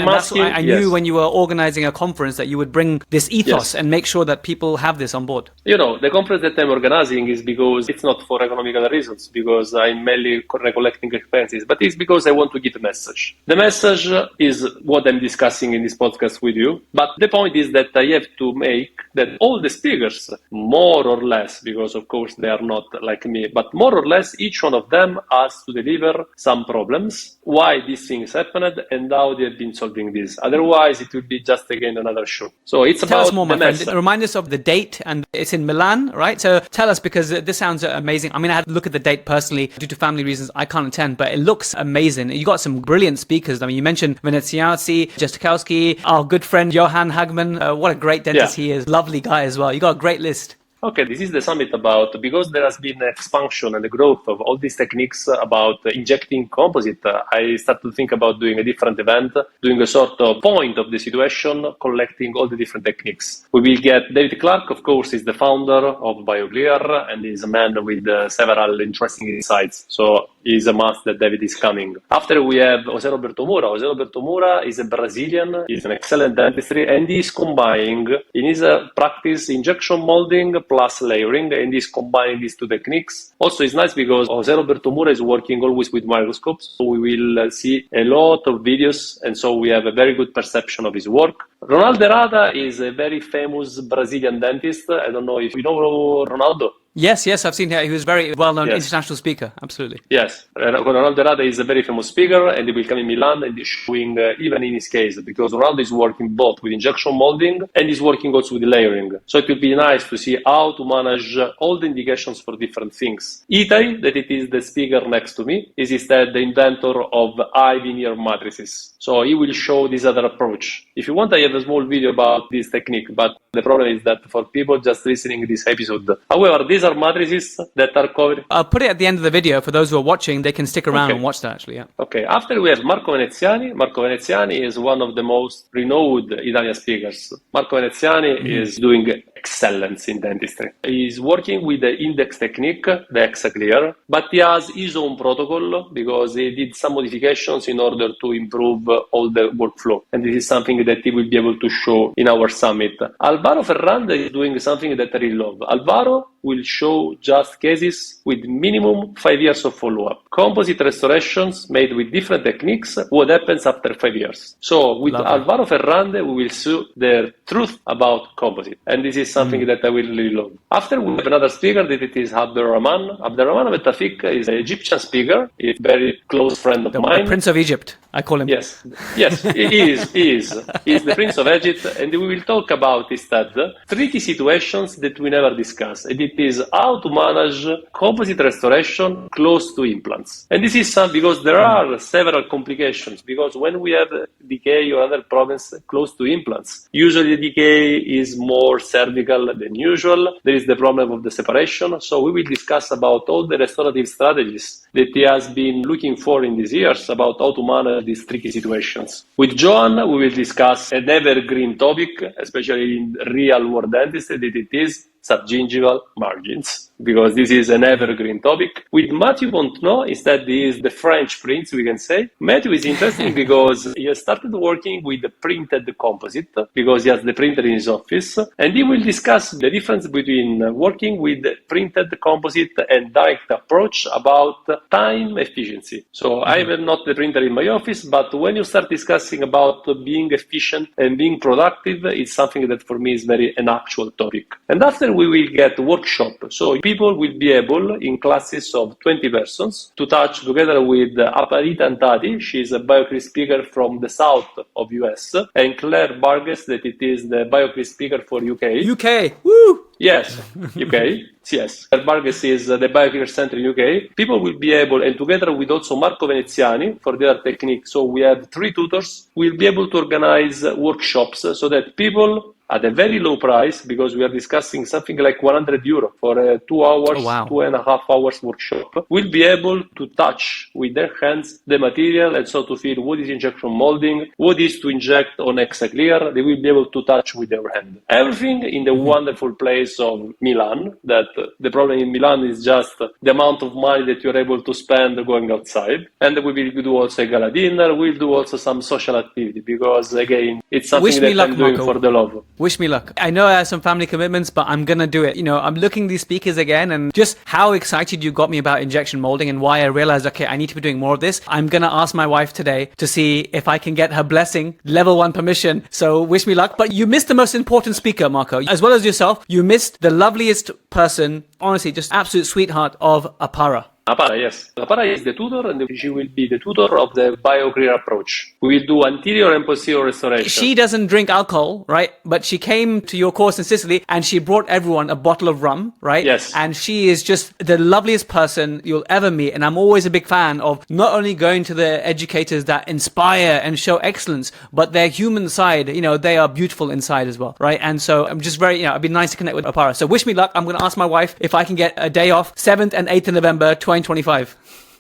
[SPEAKER 2] knew when you were organizing a conference that you would bring this ethos and make sure that people have this on board.
[SPEAKER 1] The conference that I'm organizing is because it's not for economical reasons, because I'm mainly recollecting expenses, but it's because I want to get a message. The message is what I'm discussing in this podcast with you. But the point is that I have to make that all the speakers, more or less, because of course they are not like me, but more or less each one of them has to deliver some problems, why these things happened, and how they have been solving this. Otherwise, it will be just again another show. So it's
[SPEAKER 2] tell
[SPEAKER 1] about
[SPEAKER 2] us more, my friend. Remind us of the date, and it's in Milan, right? So tell us, because this sounds amazing. I mean, I had to look at the date personally due to family reasons. I can't attend, but it looks amazing. You got some brilliant speakers. I mean, you mentioned Veneziazzi, Jastkowski, our good friend Johan Hagman. What a great dentist he is. Lovely guy as well. You got a great list.
[SPEAKER 1] Okay, this is the summit about, because there has been expansion and the growth of all these techniques about injecting composite, I started to think about doing a different event, doing a sort of point of the situation, collecting all the different techniques. We will get David Clark, of course, is the founder of BioClear and is a man with several interesting insights. So it's a must that David is coming. After we have Jose Roberto Moura. Jose Roberto Moura is a Brazilian, he's an excellent dentistry, and he's combining in his practice injection molding plus layering, and he's combining these two techniques. Also, it's nice because Jose Roberto Moura is working always with microscopes, so we will see a lot of videos, and so we have a very good perception of his work. Ronaldo Rada is a very famous Brazilian dentist. I don't know if you know Ronaldo.
[SPEAKER 2] Yes, I've seen him. He was a very well-known international speaker. Absolutely.
[SPEAKER 1] Yes, Ronaldo Rada is a very famous speaker, and he will come in Milan and he's showing, even in his case, because Ronaldo is working both with injection molding and he's working also with layering. So it will be nice to see how to manage all the indications for different things. Itai, that it is the speaker next to me, is instead the inventor of eye veneer matrices. So he will show this other approach. If you want, I have a small video about this technique, but the problem is that for people just listening this episode. However, these are matrices that are covered.
[SPEAKER 2] I'll put it at the end of the video for those who are watching. They can stick around and watch that actually, yeah.
[SPEAKER 1] Okay, after we have Marco Veneziani. Marco Veneziani is one of the most renowned Italian speakers. Marco Veneziani is doing excellence in dentistry. He's working with the index technique, the Hexaclear, but he has his own protocol because he did some modifications in order to improve all the workflow. And this is something that he will be able to show in our summit. Alvaro Ferrand is doing something that I really love. Alvaro will show just cases with minimum 5 years of follow-up. Composite restorations made with different techniques, what happens after 5 years. So with Alvaro Ferrand, we will see the truth about composite. And this is something that I will really love. After we have another speaker, that it is Abderrahman. Abderrahman Betafik is an Egyptian speaker. He's a very close friend of mine.
[SPEAKER 2] The Prince of Egypt, I call him.
[SPEAKER 1] Yes, he is. He is the Prince of Egypt. And we will talk about instead tricky situations that we never discuss. And it is how to manage composite restoration close to implants. And this is some because there are several complications. Because when we have decay or other problems close to implants, usually the decay is more cervical than usual. There is the problem of the separation. So we will discuss about all the restorative strategies that he has been looking for in these years about how to manage these tricky situations. With Joan, we will discuss an evergreen topic, especially in real-world dentistry, that it is subgingival margins, because this is an evergreen topic. With Matthew Pontenot, instead, he is the French prince, we can say. Matthew is interesting because he has started working with the printed composite, because he has the printer in his office, and he will discuss the difference between working with printed composite and direct approach about time efficiency. So I have not the printer in my office, but when you start discussing about being efficient and being productive, it's something that for me is very an actual topic. And after we will get workshop. So people will be able, in classes of 20 persons, to touch together with Aparita Antati. She is a BioCris speaker from the south of US, and Claire Burgess, that it is the BioCris speaker for UK.
[SPEAKER 2] UK, woo!
[SPEAKER 1] Yes, UK. Yes, Claire Burgess is the BioCris Center in UK. People will be able, and together with also Marco Veneziani for the other technique. So we have 3 tutors. We'll be able to organize workshops so that people at a very low price, because we are discussing something like €100 for a 2 hours, 2.5 hours workshop, will be able to touch with their hands the material and so to feel what is injection molding, what is to inject on Hexaclear. They will be able to touch with their hand. Everything in the wonderful place of Milan, that the problem in Milan is just the amount of money that you're able to spend going outside. And we will do also a gala dinner, we'll do also some social activity, because again, it's something that I'm doing for the love.
[SPEAKER 2] Wish me luck. I know I have some family commitments, but I'm going to do it. You know, I'm looking these speakers again, and just how excited you got me about injection molding and why I realized, okay, I need to be doing more of this. I'm going to ask my wife today to see if I can get her blessing, level 1 permission. So wish me luck. But you missed the most important speaker, Marco. As well as yourself, you missed the loveliest person, honestly, just absolute sweetheart of Apara.
[SPEAKER 1] Apara, yes. Apara is the tutor, and she will be the tutor of the BioClear approach. We will do anterior and posterior restoration.
[SPEAKER 2] She doesn't drink alcohol, right? But she came to your course in Sicily and she brought everyone a bottle of rum, right?
[SPEAKER 1] Yes.
[SPEAKER 2] And she is just the loveliest person you'll ever meet. And I'm always a big fan of not only going to the educators that inspire and show excellence, but their human side, you know, they are beautiful inside as well, right? And so I'm just very, you know, it'd be nice to connect with Apara. So wish me luck. I'm going to ask my wife if I can get a day off 7th and 8th of November, 2025.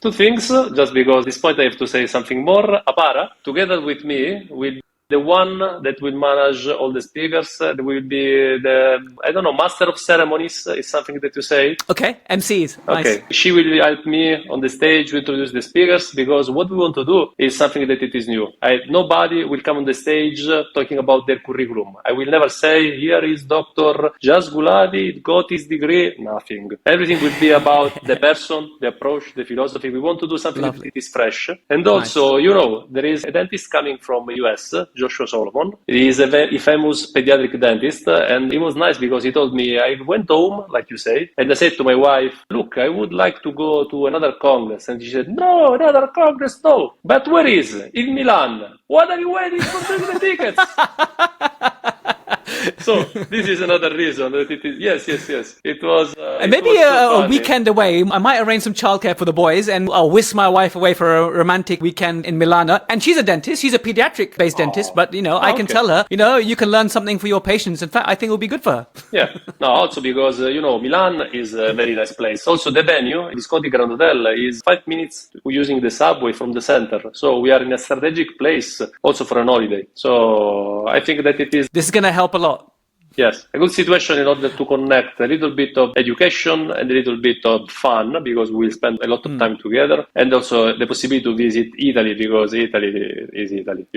[SPEAKER 1] 2 things, just because at this point I have to say something more. Apara, together with me, will the one that will manage all the speakers, will be the, I don't know, master of ceremonies is something that you say.
[SPEAKER 2] Okay, MCs. Nice.
[SPEAKER 1] Okay, she will help me on the stage to introduce the speakers, because what we want to do is something that it is new. Nobody will come on the stage talking about their curriculum. I will never say, here is Dr. Jaz Gulati, got his degree, nothing. Everything will be about the person, the approach, the philosophy. We want to do something that it is fresh. And also, you know, there is a dentist coming from US, Joshua Solomon. He is a very famous pediatric dentist, and it was nice because he told me, I went home, like you say, and I said to my wife, look, I would like to go to another congress. And she said, no, another congress, no. But where is? In Milan. What are you waiting for? Taking the tickets? So this is another reason that it is. Yes. It was.
[SPEAKER 2] And maybe a weekend away. I might arrange some childcare for the boys, and I'll whisk my wife away for a romantic weekend in Milano. And she's a dentist. She's a pediatric-based dentist, but I can tell her, you can learn something for your patients. In fact, I think it will be good for her.
[SPEAKER 1] Yeah. No, also because Milan is a very nice place. Also, the venue, Visconti Grand Hotel, is 5 minutes using the subway from the center. So we are in a strategic place also for an holiday. So I think that it is.
[SPEAKER 2] This is going to help a lot.
[SPEAKER 1] Yes, a good situation in order to connect a little bit of education and a little bit of fun, because we'll spend a lot of time together, and also the possibility to visit Italy, because Italy is Italy,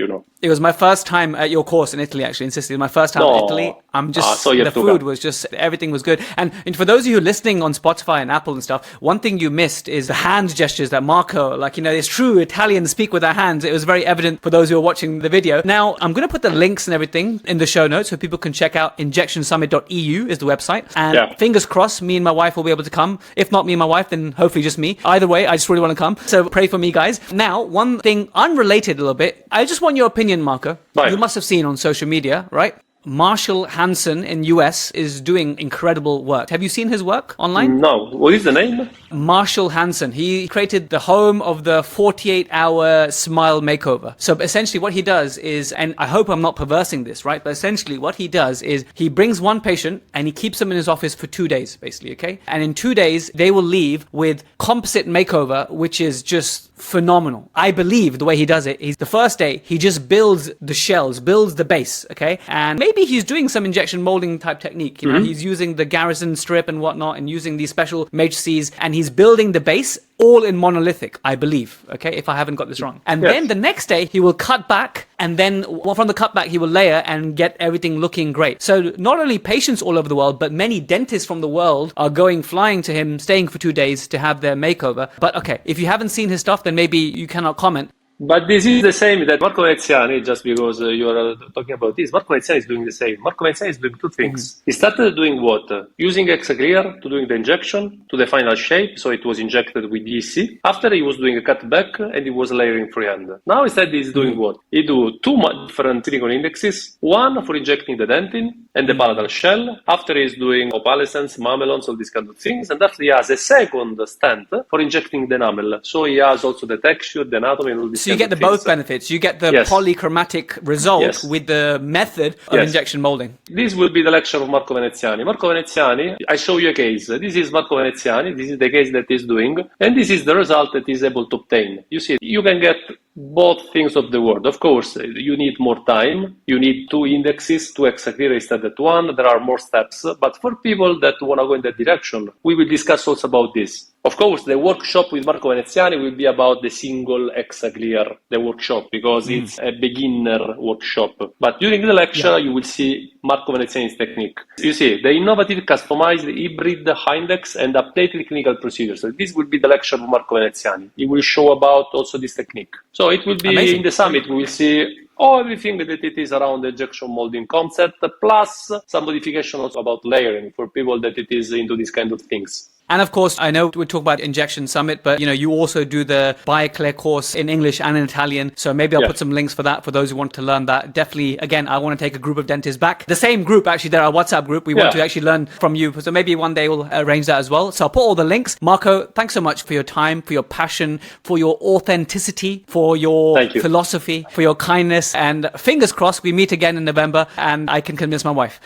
[SPEAKER 2] It was my first time at your course in Italy, actually, in Sicily. My first time in Italy. The food was just, everything was good. And for those of you listening on Spotify and Apple and stuff, one thing you missed is the hand gestures that Marco, it's true, Italians speak with their hands. It was very evident for those who are watching the video. Now, I'm going to put the links and everything in the show notes so people can check out injectionsummit.eu is the website. And fingers crossed, me and my wife will be able to come. If not me and my wife, then hopefully just me. Either way, I just really want to come. So pray for me, guys. Now, one thing unrelated a little bit. I just want your opinion, Marco. Right. You must have seen on social media, right? Marshall Hansen in US is doing incredible work. Have you seen his work online?
[SPEAKER 1] No. What is the name?
[SPEAKER 2] Marshall Hansen. He created the home of the 48-hour smile makeover. So essentially what he does is, and I hope I'm not perversing this, right? But essentially what he does is he brings one patient and he keeps them in his office for 2 days, basically, okay? And in 2 days, they will leave with composite makeover, which is just phenomenal. I believe the way he does it is the first day, he just builds the shells, builds the base, okay? And maybe he's doing some injection molding type technique. He's using the Garrison strip and whatnot and using these special matrices, and he's building the base all in monolithic, I believe, okay, if I haven't got this wrong. And then the next day, he will cut back, and then from the cutback, he will layer and get everything looking great. So not only patients all over the world, but many dentists from the world are flying to him, staying for 2 days to have their makeover. But okay, if you haven't seen his stuff, then maybe you cannot comment.
[SPEAKER 1] But this is the same that Marco Veneziani, just because you are talking about this, Marco Veneziani is doing the same. Marco Veneziani is doing two things. He started doing what? Using Hexaclear to doing the injection to the final shape, so it was injected with EC. After he was doing a cutback and he was layering freehand. Now instead he's doing what? He do two different silicone indexes, one for injecting the dentin and the palatal shell. After he's doing opalescence, mamelons, all these kind of things. And after he has a second stent for injecting the enamel. So he has also the texture, the anatomy, and all this.
[SPEAKER 2] So you get the both benefits. You get the polychromatic result with the method of injection molding.
[SPEAKER 1] This will be the lecture of Marco Veneziani. Marco Veneziani, I show you a case. This is Marco Veneziani. This is the case that he's doing. And this is the result that he's able to obtain. You see, you can get both things of the world. Of course, you need more time. You need two indexes, two Hexaclear instead of one. There are more steps. But for people that want to go in that direction, we will discuss also about this. Of course, the workshop with Marco Veneziani will be about the single Hexaclear, the workshop, because it's a beginner workshop. But during the lecture, you will see Marco Veneziani's technique. You see, the innovative, customized, hybrid, Hindex, and updated clinical procedures. So this will be the lecture of Marco Veneziani. He will show about also this technique. So it will be in the summit, we will see everything that it is around the injection molding concept, plus some modification also about layering for people that it is into these kind of things.
[SPEAKER 2] And of course, I know we talk about Injection Summit, but you also do the BioClear course in English and in Italian. So maybe I'll put some links for that for those who want to learn that. Definitely, again, I want to take a group of dentists back. The same group, actually, they're our WhatsApp group. We want to actually learn from you. So maybe one day we'll arrange that as well. So I'll put all the links. Marco, thanks so much for your time, for your passion, for your authenticity, for your philosophy, for your kindness. And fingers crossed, we meet again in November and I can convince my wife.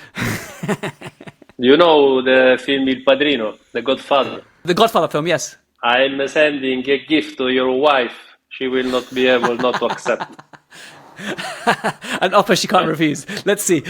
[SPEAKER 1] You know the film Il Padrino, The Godfather?
[SPEAKER 2] The Godfather film, yes.
[SPEAKER 1] I'm sending a gift to your wife. She will not be able not to accept.
[SPEAKER 2] An offer she can't refuse. Let's see.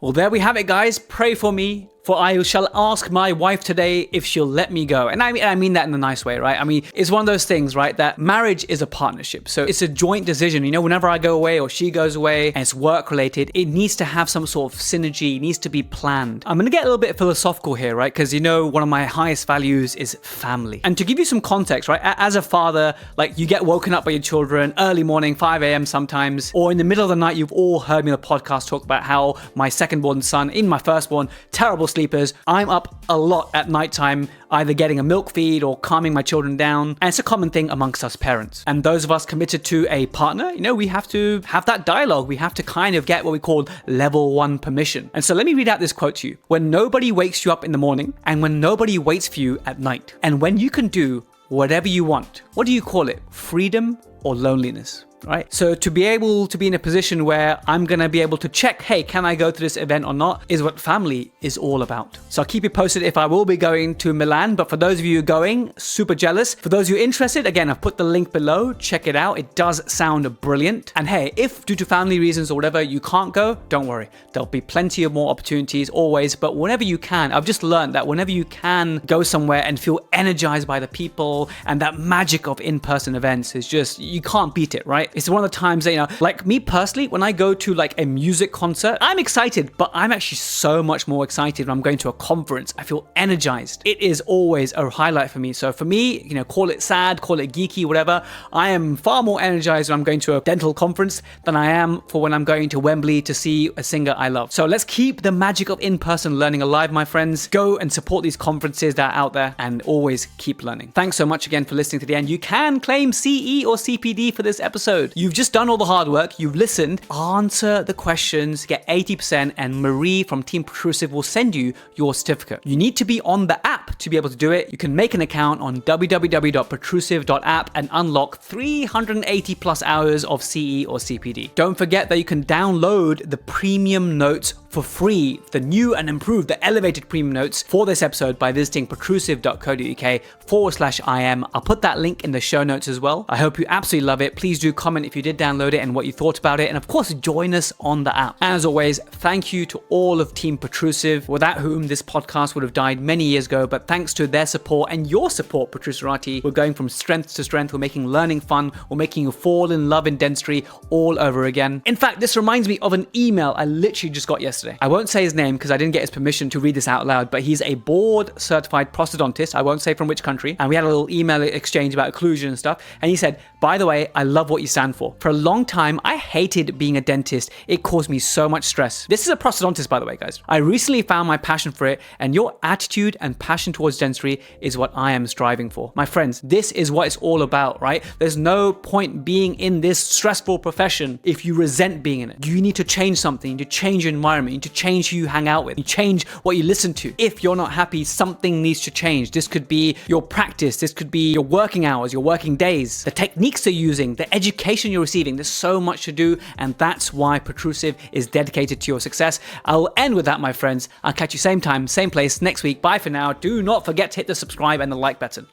[SPEAKER 2] Well, there we have it, guys. Pray for me, for I shall ask my wife today if she'll let me go. And I mean that in a nice way, right? I mean, it's one of those things, right, that marriage is a partnership. So it's a joint decision. Whenever I go away or she goes away and it's work related, it needs to have some sort of synergy. It needs to be planned. I'm going to get a little bit philosophical here, right? Because one of my highest values is family. And to give you some context, right, as a father, like you get woken up by your children early morning, 5 a.m. sometimes, or in the middle of the night. You've all heard me on the podcast talk about how my second-born son, in my firstborn, terrible sleepers. I'm up a lot at nighttime, either getting a milk feed or calming my children down. And it's a common thing amongst us parents. And those of us committed to a partner, we have to have that dialogue. We have to kind of get what we call level 1 permission. And so let me read out this quote to you. When nobody wakes you up in the morning, and when nobody waits for you at night, and when you can do whatever you want, what do you call it? Freedom or loneliness? Right? So to be able to be in a position where I'm going to be able to check, hey, can I go to this event or not, is what family is all about. So I'll keep you posted if I will be going to Milan. But for those of you going, super jealous. For those of you interested, again, I've put the link below. Check it out. It does sound brilliant. And hey, if due to family reasons or whatever you can't go, don't worry. There'll be plenty of more opportunities always. But whenever you can, I've just learned that whenever you can go somewhere and feel energized by the people and that magic of in-person events is just, you can't beat it, right? It's one of the times that, like me personally, when I go to like a music concert, I'm excited, but I'm actually so much more excited when I'm going to a conference. I feel energized. It is always a highlight for me. So for me, call it sad, call it geeky, whatever, I am far more energized when I'm going to a dental conference than I am for when I'm going to Wembley to see a singer I love. So let's keep the magic of in-person learning alive, my friends. Go and support these conferences that are out there and always keep learning. Thanks so much again for listening to the end. You can claim CE or CPD for this episode. You've just done all the hard work, you've listened, answer the questions, get 80%, and Marie from Team Protrusive will send you your certificate. You need to be on the app to be able to do it. You can make an account on www.protrusive.app and unlock 380 plus hours of CE or CPD. Don't forget that you can download the premium notes for free, the new and improved, the elevated premium notes for this episode by visiting protrusive.co.uk/IM. I'll put that link in the show notes as well. I hope you absolutely love it. Please do comment if you did download it and what you thought about it. And of course, join us on the app. As always, thank you to all of Team Protrusive, without whom this podcast would have died many years ago. But thanks to their support and your support, Protruserati, we're going from strength to strength. We're making learning fun. We're making you fall in love in dentistry all over again. In fact, this reminds me of an email I literally just got yesterday. I won't say his name because I didn't get his permission to read this out loud, but he's a board certified prosthodontist. I won't say from which country. And we had a little email exchange about occlusion and stuff. And he said, by the way, I love what you stand for. For a long time, I hated being a dentist. It caused me so much stress. This is a prosthodontist, by the way, guys. I recently found my passion for it, and your attitude and passion towards dentistry is what I am striving for. My friends, this is what it's all about, right? There's no point being in this stressful profession if you resent being in it. You need to change something. You need to change your environment. You need to change who you hang out with. You change what you listen to. If you're not happy, something needs to change. This could be your practice. This could be your working hours, your working days, the techniques you're using, the education you're receiving. There's so much to do, and that's why Protrusive is dedicated to your success. I'll end with that, my friends. I'll catch you same time, same place next week. Bye for now. Do not forget to hit the subscribe and the like button.